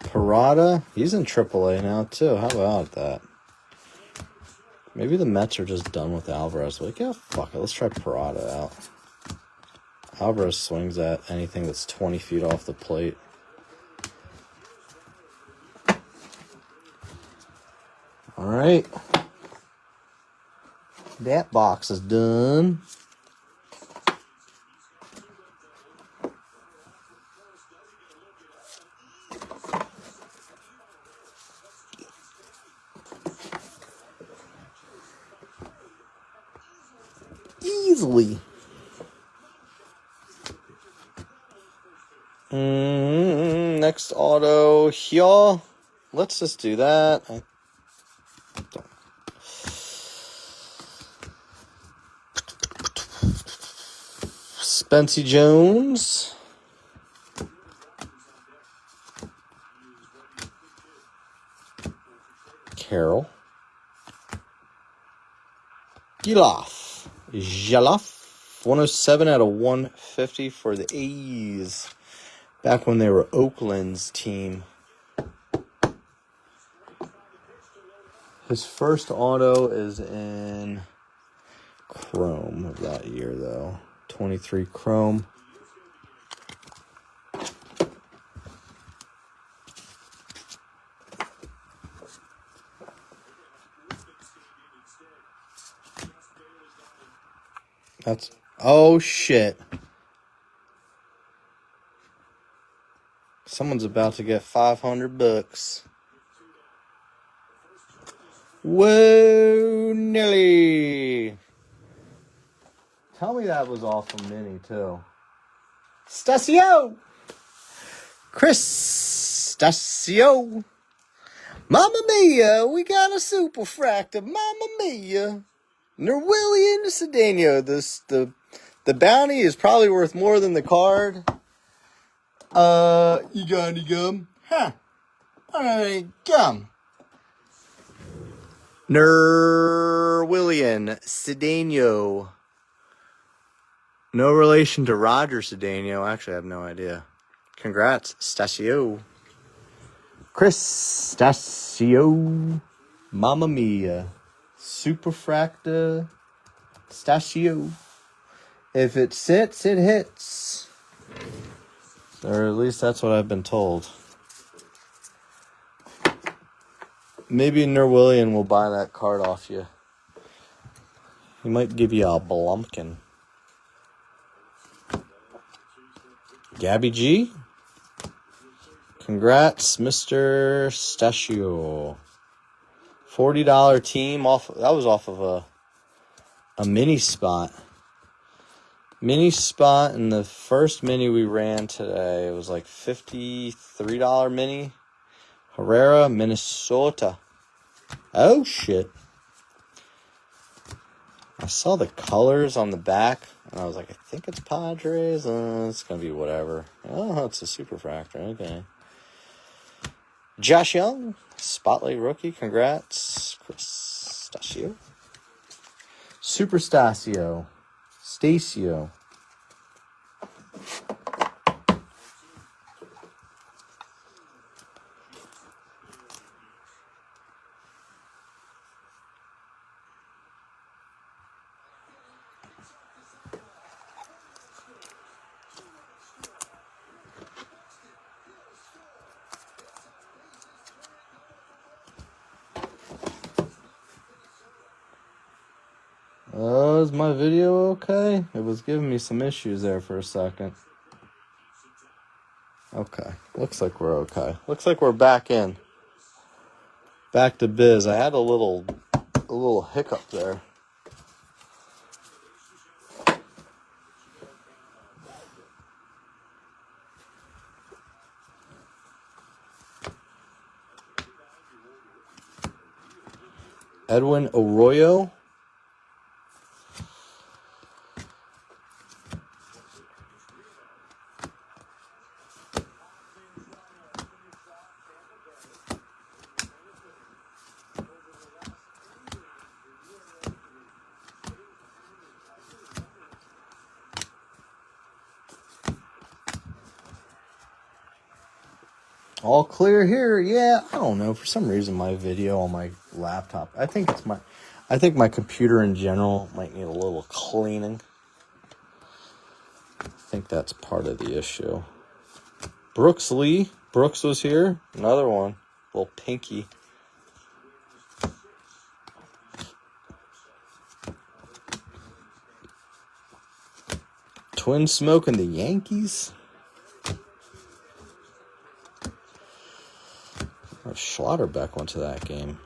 Parada, he's in AAA now too. How about that? Maybe the Mets are just done with Alvarez. Like, yeah, fuck it. Let's try Parada out. Alvarez swings at anything that's 20 feet off the plate. All right. That box is done. Easily. Next auto here. Let's just do that. Spency Jones. Carroll. Jalaf. 107 out of 150 for the A's. Back when they were Oakland's team. His first auto is in Chrome of that year, though. 23 Chrome. That's... Oh, shit. Someone's about to get $500. Whoa, Nelly. Tell me that was off of Mini, too. Stasio. Chris Stasio. Mamma mia, we got a super fractor. Mamma mia. Nerwillian Cedeno. The bounty is probably worth more than the card. You got any gum? Huh. I don't have any gum. Nerwillian Cedeno. No relation to Roger Cedeno. Actually, I have no idea. Congrats, Stasio. Chris Stasio. Mamma mia. Superfracta Stasio. If it sits, it hits. Or at least that's what I've been told. Maybe Nerwillian will buy that card off you. He might give you a Blumpkin. Gabby G. Congrats, Mr. Stasio. $40 team off. That was off of a mini spot. Mini spot in the first mini we ran today. It was like $53 mini. Herrera, Minnesota. Oh shit. I saw the colors on the back and I was like, I think it's Padres. It's gonna be whatever. Oh, it's a superfractor. Okay. Josh Young, Spotlight rookie. Congrats, Chris Stasio. Super Stasio. Stasio. Is my video okay? It was giving me some issues there for a second. Okay. Looks like we're okay. Looks like we're back in. Back to biz. I had a little hiccup there. Edwin Arroyo. All clear here. Yeah, I don't know. For some reason, my video on my laptop. I think my computer in general might need a little cleaning. I think that's part of the issue. Brooks Lee. Brooks was here. Another one. Little pinky. Twin Smoke and the Yankees. Schlotterbeck went to that game.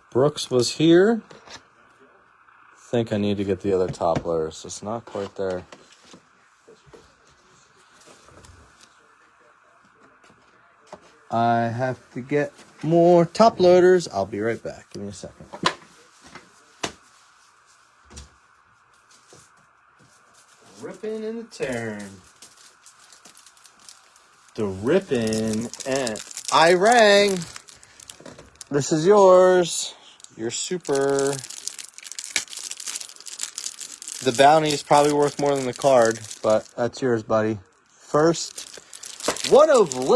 Brooks was here. I think I need to get the other top letters. It's not quite there. I have to get more top loaders. I'll be right back. Give me a second. Ripping and the tearing. The ripping and I rang. This is yours. You're super. The bounty is probably worth more than the card, but that's yours, buddy. First, 1 of 1,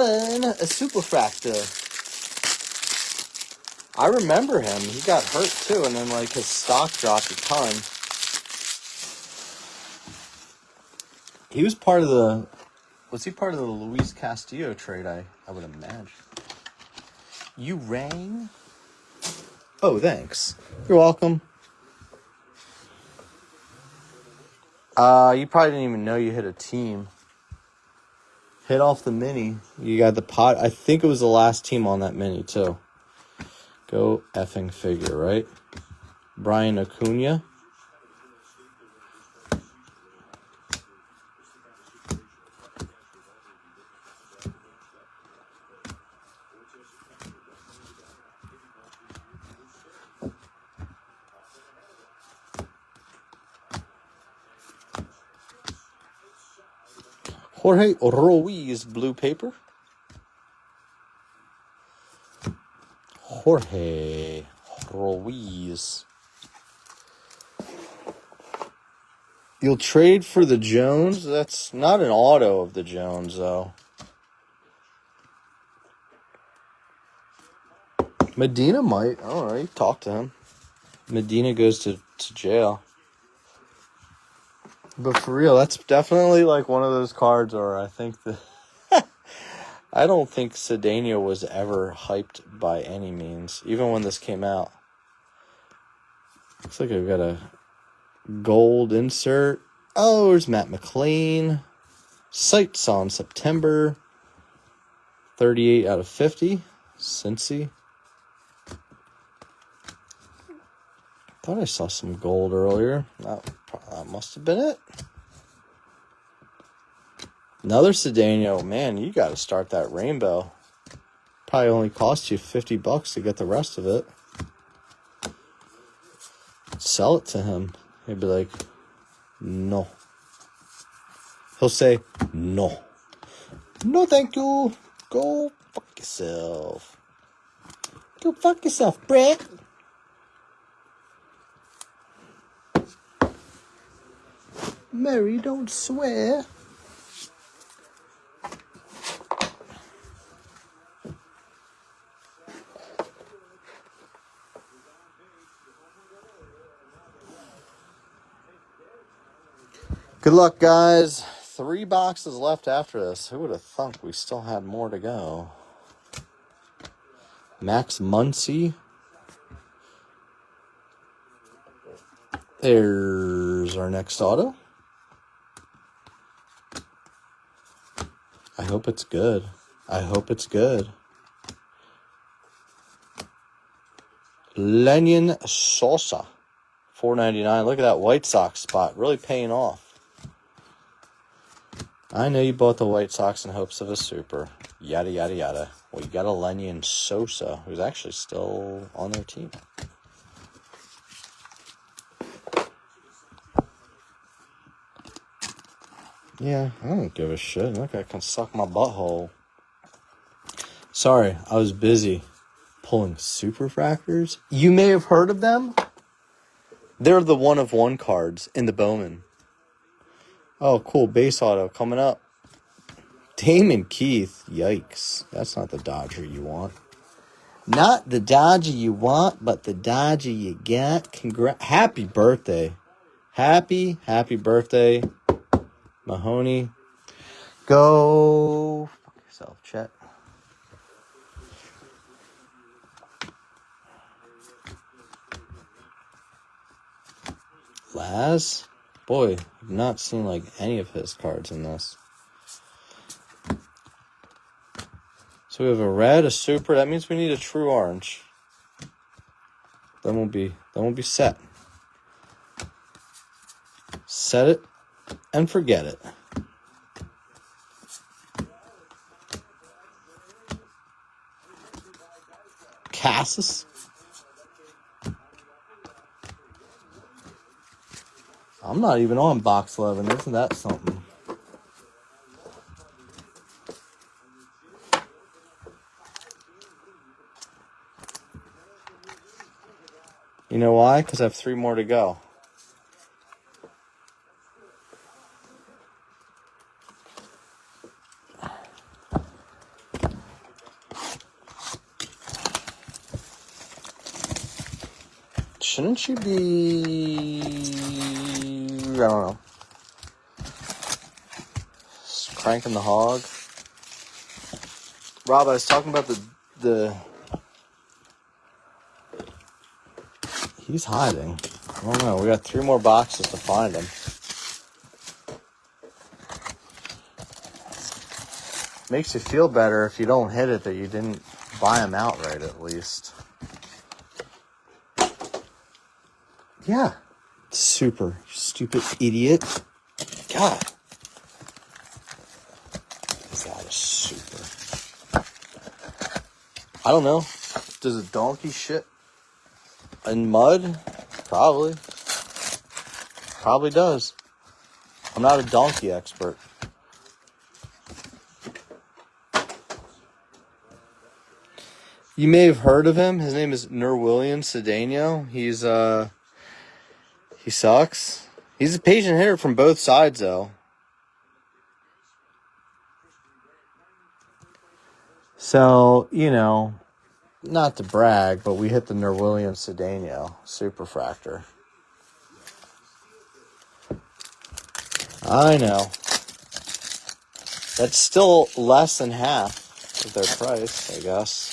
a superfractor. I remember him. He got hurt too, and then like his stock dropped a ton. He was part of the. Was he part of the Luis Castillo trade? I would imagine. You rang? Oh, thanks. You're welcome. You probably didn't even know you hit a team. Hit off the mini. You got the pot. I think it was the last team on that mini, too. Go effing figure, right? Brian Acuna. Jorge Ruiz, blue paper. Jorge Ruiz. You'll trade for the Jones? That's not an auto of the Jones, though. Medina might. I don't know. You talk to him. Medina goes to jail. But for real, that's definitely like one of those cards, or I think that I don't think Cedeno was ever hyped by any means, even when this came out. Looks like I've got a gold insert. Oh, there's Matt McLean. Sights on September. 38 out of 50. Cincy. Thought I saw some gold earlier. That must have been it. Another Cedeno. Man, you got to start that rainbow. Probably only cost you $50 to get the rest of it. Sell it to him. He'd be like, no. He'll say, no. No, thank you. Go fuck yourself. Go fuck yourself, Brett. Mary, don't swear. Good luck, guys. 3 boxes left after this. Who would have thunk we still had more to go? Max Muncy. There's our next auto. I hope it's good. I hope it's good. Lenyon Sosa, $4.99. Look at that White Sox spot. Really paying off. I know you bought the White Sox in hopes of a super. Yada, yada, yada. Well, you got a Lenyon Sosa, who's actually still on their team. Yeah, I don't give a shit. Look, I can suck my butthole. Sorry, I was busy pulling superfractors. You may have heard of them. They're the one-of-one cards in the Bowman. Oh, cool. Base auto coming up. Damon Keith. Yikes. That's not the Dodger you want. Not the Dodger you want, but the Dodger you get. Happy birthday. Happy birthday, Mahoney. Go fuck yourself, Chet. Laz? Boy, I've not seen like any of his cards in this. So we have a red, a super. That means we need a true orange. Then we'll be set. Set it and forget it. Cassis. I'm not even on box 11. Isn't that something? You know why? Because I have 3 more to go. Shouldn't you be... I don't know. Just cranking the hog. Rob, I was talking about the... He's hiding. I don't know. We got 3 more boxes to find him. Makes you feel better if you don't hit it that you didn't buy him outright at least. Yeah. Super. Stupid idiot. God. Is that a super? I don't know. Does a donkey shit in mud? Probably. Probably does. I'm not a donkey expert. You may have heard of him. His name is Nerwillian Cedeno. He sucks. He's a patient hitter from both sides, though. So, you know, not to brag, but we hit the Nerwillian Cedeno superfractor. I know. That's still less than half of their price, I guess.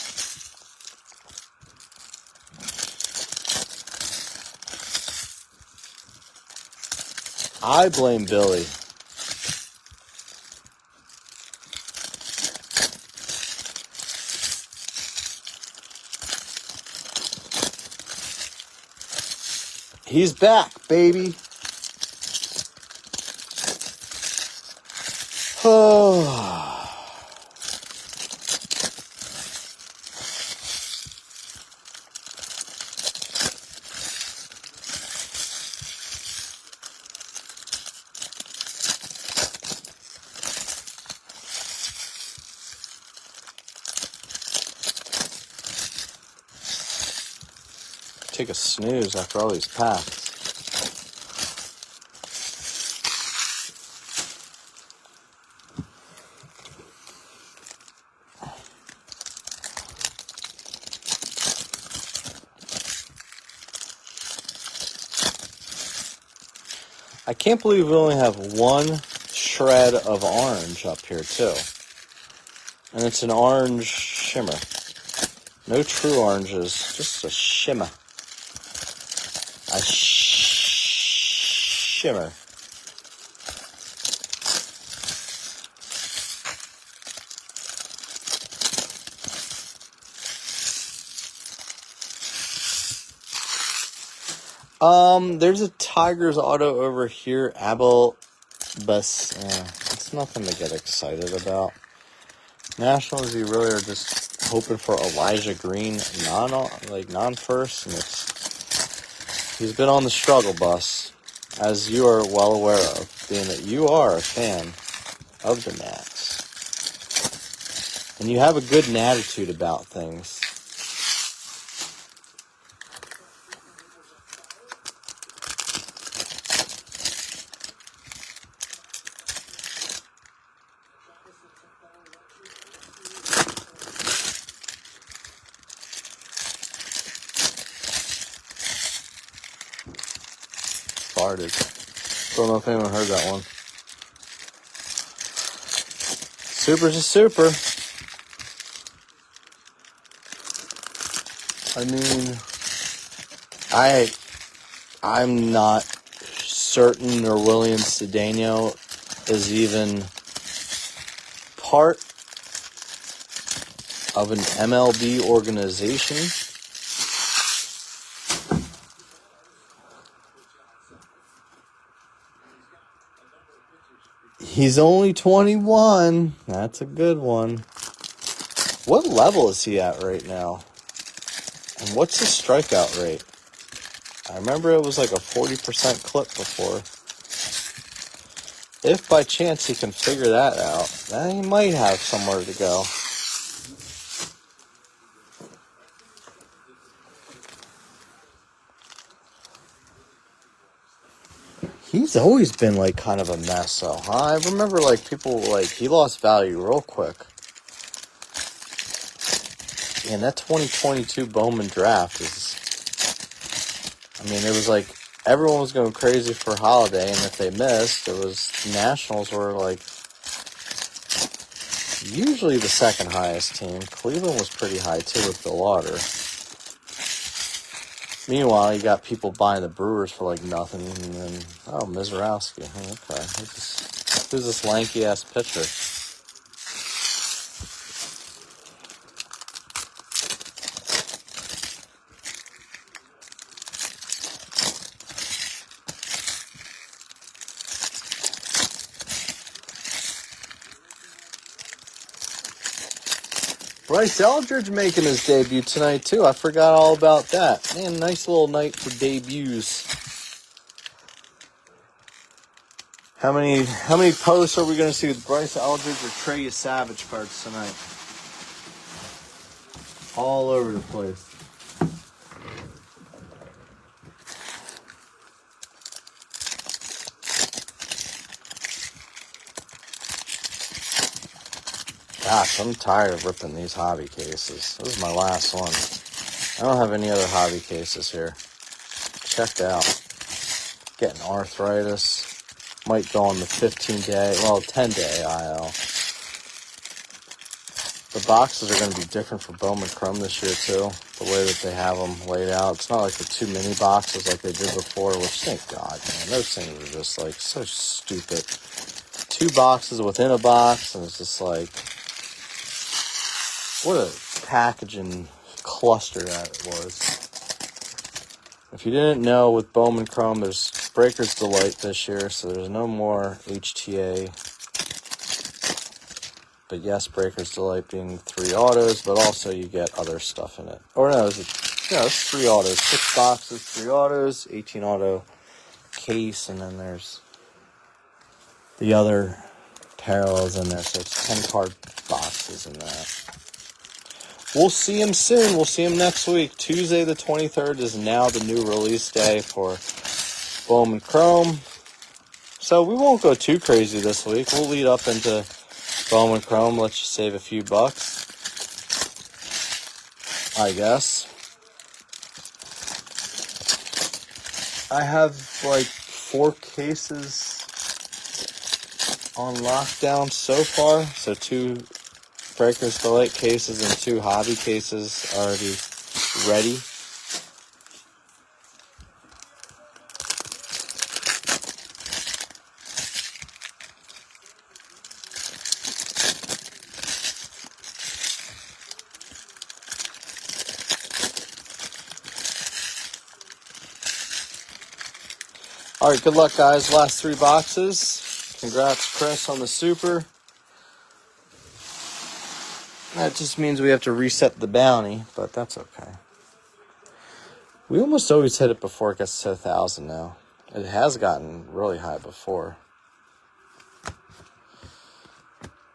I blame Billy. He's back, baby. Oh. Take a snooze after all these packs. I can't believe we only have 1 shred of orange up here, too. And it's an orange shimmer. No true oranges, just a shimmer. A shimmer. There's a Tigers auto over here, Abel, but it's nothing to get excited about. Nationals, you really are just hoping for Elijah Green, non-first, and he's been on the struggle bus, as you are well aware of, being that you are a fan of the Nats. And you have a good attitude about things. Farted. Don't know if anyone heard that one. Super's a super. I mean, I'm not certain or William Cedeno is even part of an MLB organization. He's only 21. That's a good one. What level is he at right now? And what's his strikeout rate? I remember it was like a 40% clip before. If by chance he can figure that out, then he might have somewhere to go. He's always been like kind of a mess though, huh? I remember like people like he lost value real quick. And that 2022 Bowman draft is, I mean, it was like everyone was going crazy for Holiday, and if they missed, it was Nationals were like usually the second highest team. Cleveland was pretty high too with Bill Lauder. Meanwhile, you got people buying the Brewers for like nothing, and then Mizorowski. Okay, who's this lanky ass pitcher? Bryce Eldridge making his debut tonight, too. I forgot all about that. Man, nice little night for debuts. How many posts are we going to see with Bryce Eldridge or Trey Savage cards tonight? All over the place. Gosh, I'm tired of ripping these hobby cases. This is my last one. I don't have any other hobby cases here. Checked out. Getting arthritis. Might go on the 10-day IL. The boxes are going to be different for Bowman Chrome this year, too. The way that they have them laid out. It's not like the 2 mini boxes like they did before, which, thank God, man. Those things are just, like, so stupid. 2 boxes within a box, and it's just like, what a packaging cluster that it was. If you didn't know, with Bowman Chrome, there's Breaker's Delight this year, so there's no more HTA. But yes, Breaker's Delight being 3 autos, but also you get other stuff in it. Or no, it's 3 autos. 6 boxes, 3 autos, 18 auto case, and then there's the other parallels in there. So it's 10 card boxes in that. We'll see him soon. We'll see him next week. Tuesday the 23rd is now the new release day for Bowman Chrome. So we won't go too crazy this week. We'll lead up into Bowman Chrome. Let you save a few bucks, I guess. I have like 4 cases on lockdown so far. So 2 Breaker's Delight cases and 2 hobby cases already ready. All right, good luck, guys. Last 3 boxes. Congrats, Chris, on the super. That just means we have to reset the bounty, but that's okay. We almost always hit it before it gets to 1,000 now. It has gotten really high before.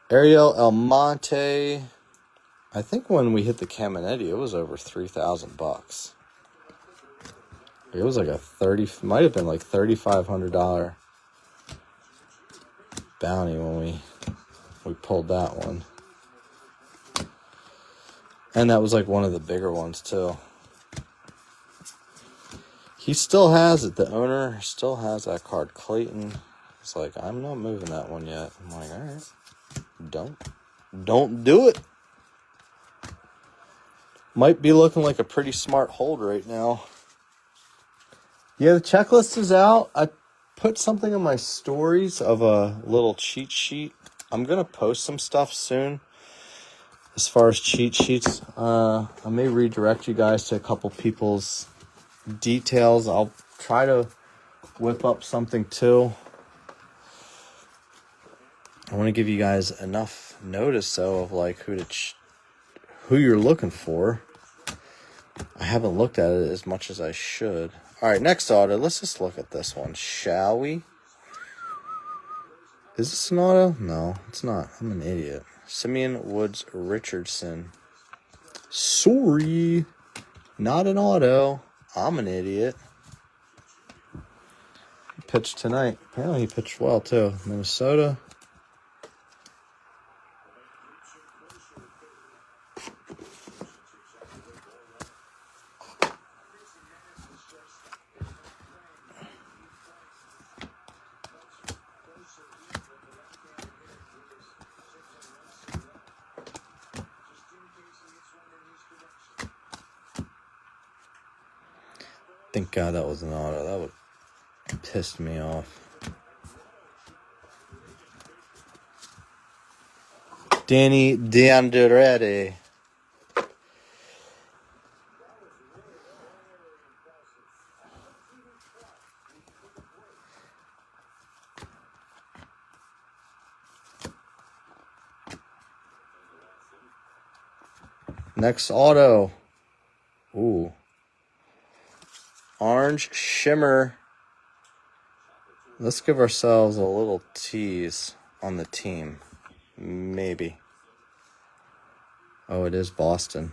Ariel Almonte. I think when we hit the Caminetti, it was over $3,000. It was like might have been like $3,500 bounty when we pulled that one. And that was like one of the bigger ones too. He still has it. The owner still has that card. Clayton. It's like, I'm not moving that one yet. I'm like, all right. Don't do it. Might be looking like a pretty smart hold right now. Yeah, the checklist is out. I put something on my stories of a little cheat sheet. I'm going to post some stuff soon as far as cheat sheets. I may redirect you guys to a couple people's details. I'll try to whip up something too. I want to give you guys enough notice, though, of like who you're looking for. I haven't looked at it as much as I should. All right, next auto. Let's just look at this one, shall we? Is this an auto? No, it's not. I'm an idiot. Simeon Woods Richardson. Sorry, not an auto. I'm an idiot. He pitched tonight. Apparently he pitched well, too. Minnesota. Thank God that was an auto. That would have pissed me off. Danny D'Andretti. Next auto. Ooh. Orange Shimmer. Let's give ourselves a little tease on the team. Maybe. Oh, it is Boston.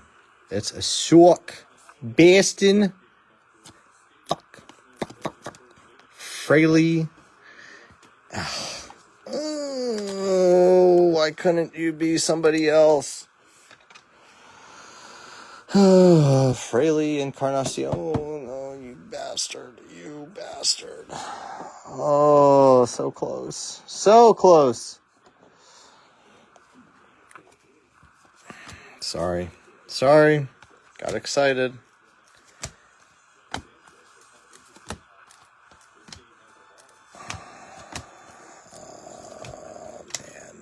It's a sock. Boston. Fuck. Fraley. Oh, why couldn't you be somebody else? Fraley Encarnacion. Oh, you bastard. You bastard. Oh, so close. So close. Sorry. Got excited. Oh, man.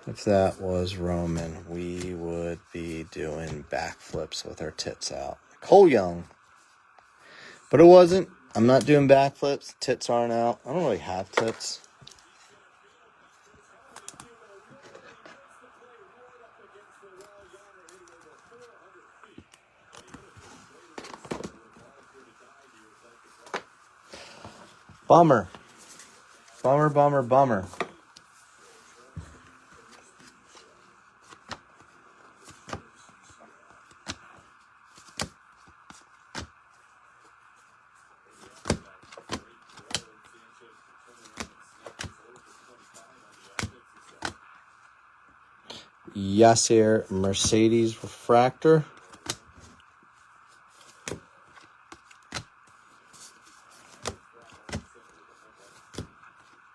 If that was Roman, we would be doing backflips with our tits out. Cole Young. But it wasn't. I'm not doing backflips. Tits aren't out. I don't really have tits. Bummer. Bummer. Yasser Mercedes Refractor.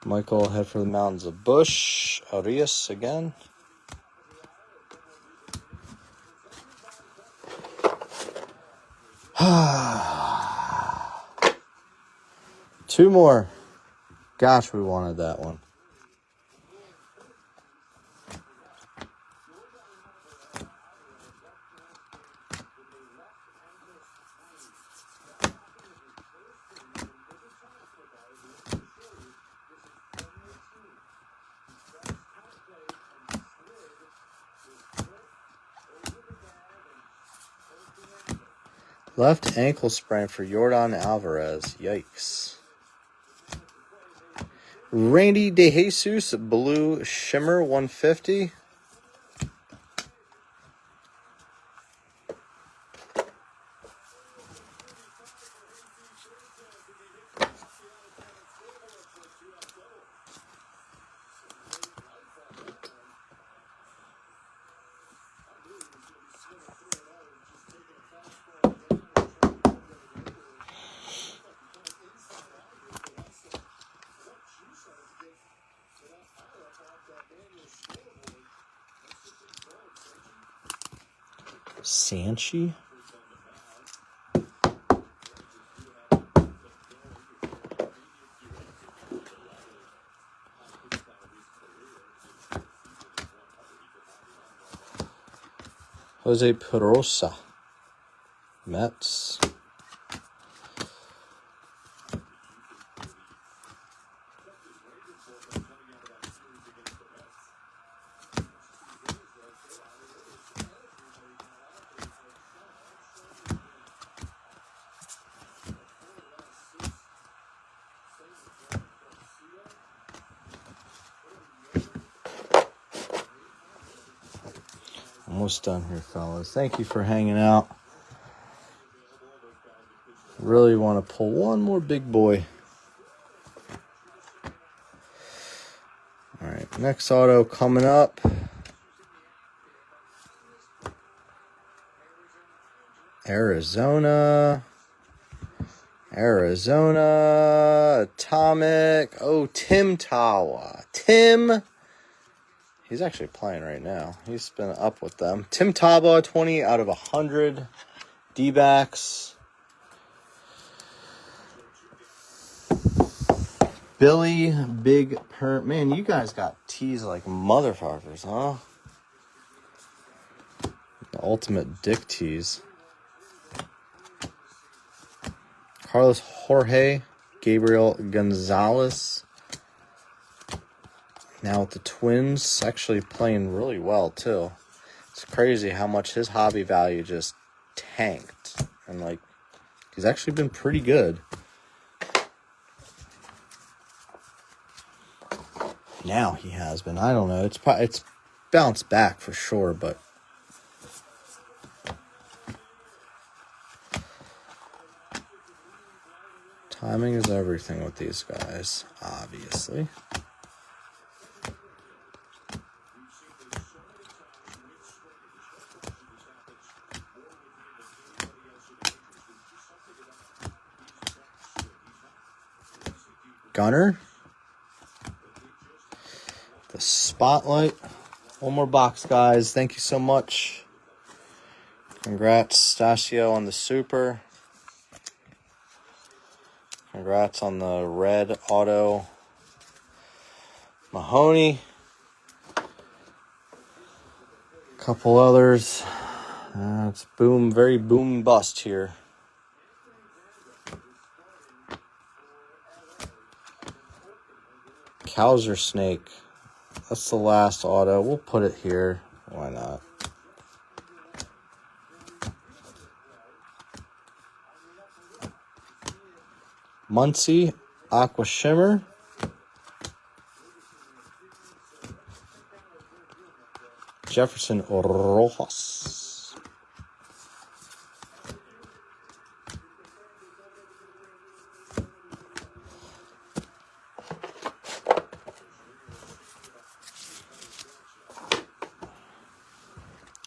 Michael head for the mountains of Bush. Arias again. Two more. Gosh, we wanted that one. Left ankle sprain for Yordan Alvarez. Yikes. Randy DeJesus, blue shimmer, 150. Sanchi? Jose Perosa, Mets. Almost done here, fellas. Thank you for hanging out. Really want to pull one more big boy. All right, next auto coming up. Arizona, Atomic. Oh, Tim Tawa. He's actually playing right now. He's been up with them. Tim Tawa, 20 out of 100. D-backs. Billy, Big Perm. Man, you guys got teased like motherfuckers, huh? The ultimate dick tease. Carlos Jorge, Gabriel Gonzalez. Now with the Twins, actually playing really well, too. It's crazy how much his hobby value just tanked. And, like, he's actually been pretty good. Now he has been. I don't know. It's bounced back for sure, but timing is everything with these guys, obviously. Gunner. The spotlight. One more box, guys. Thank you so much. Congrats, Stasio, on the super. Congrats on the red auto. Mahoney. Couple others. It's very boom bust here. Cowser Snake. That's the last auto. We'll put it here. Why not? Muncie, Aqua Shimmer. Jefferson Rojas.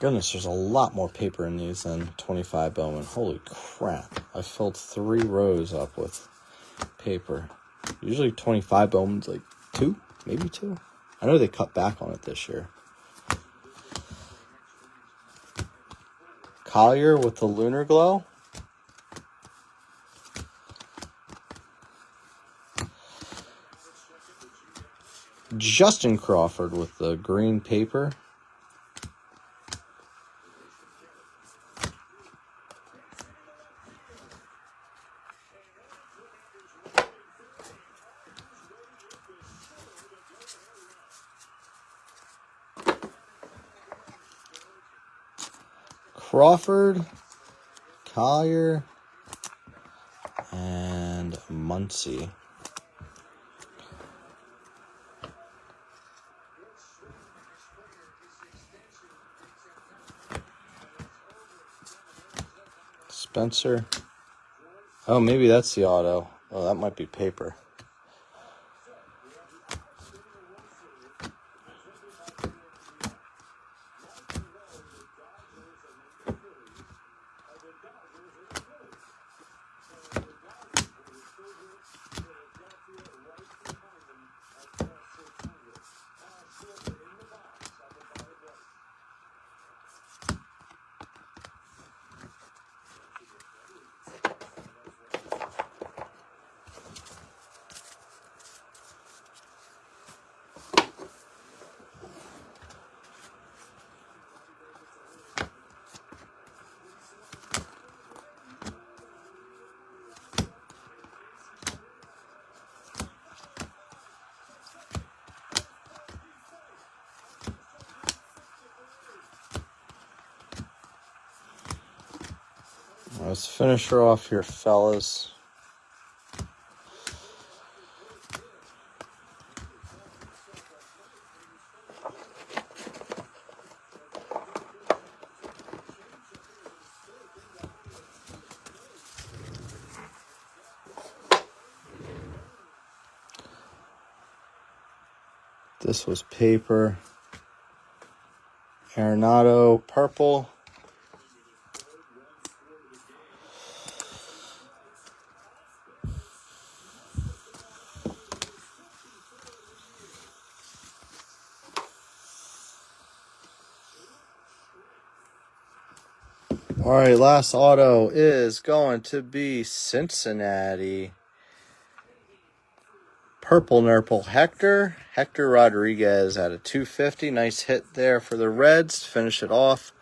Goodness, there's a lot more paper in these than 25 Bowman. Holy crap. I filled 3 rows up with paper. Usually 25 Bowman's like 2, maybe 2. I know they cut back on it this year. Collier with the Lunar Glow. Justin Crawford with the green paper. Crawford, Collier, and Muncie. Spencer. Oh, maybe that's the auto. Oh, that might be paper. Let's finish her off here, fellas. This was paper. Arenado, purple. All right, last auto is going to be Cincinnati. Purple Nurple Hector Rodriguez at a 250. Nice hit there for the Reds to finish it off.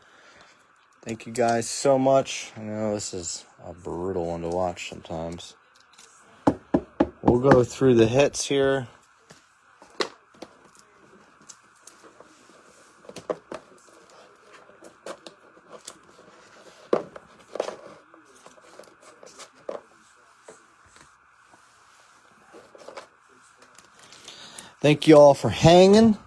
Thank you guys so much. I know this is a brutal one to watch sometimes. We'll go through the hits here. Thank you all for hanging.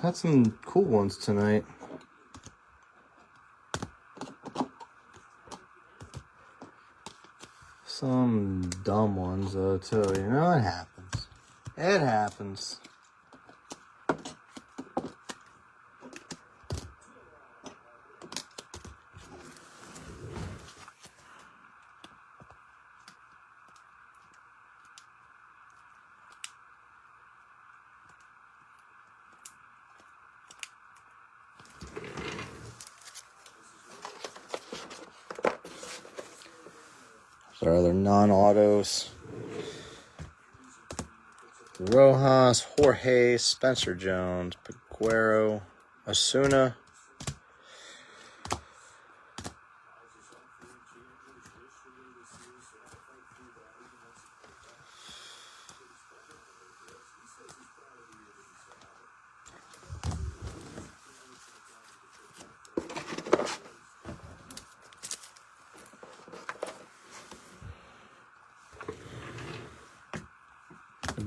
Had some cool ones tonight. Some dumb ones though too. You know, it happens. It happens. There are other non-autos. Rojas, Jorge, Spencer Jones, Peguero, Osuna.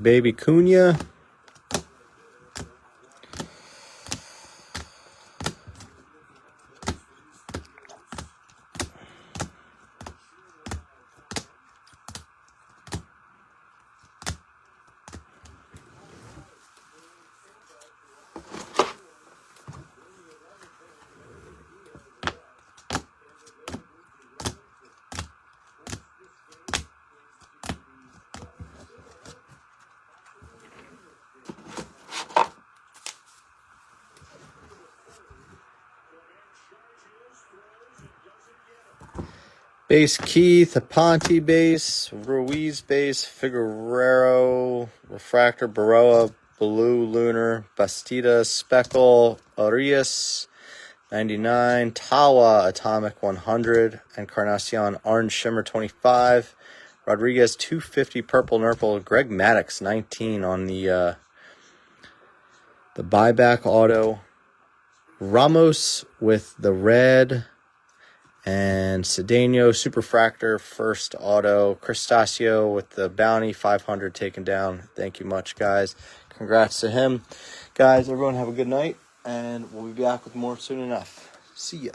Baby Cunha. Base Keith, Aponte base, Ruiz base, Figueroa, Refractor, Baroa, Blue, Lunar, Bastida, Speckle, Arias, 99, Tawa, Atomic 100, Encarnacion, Orange Shimmer 25, Rodriguez 250 purple nurple. Greg Maddox 19 on the buyback auto. Ramos with the red. And Cedeno Superfractor first auto. Cristaceo with the bounty 500 taken down. Thank you much, guys. Congrats to him. Guys, everyone have a good night. And we'll be back with more soon enough. See ya.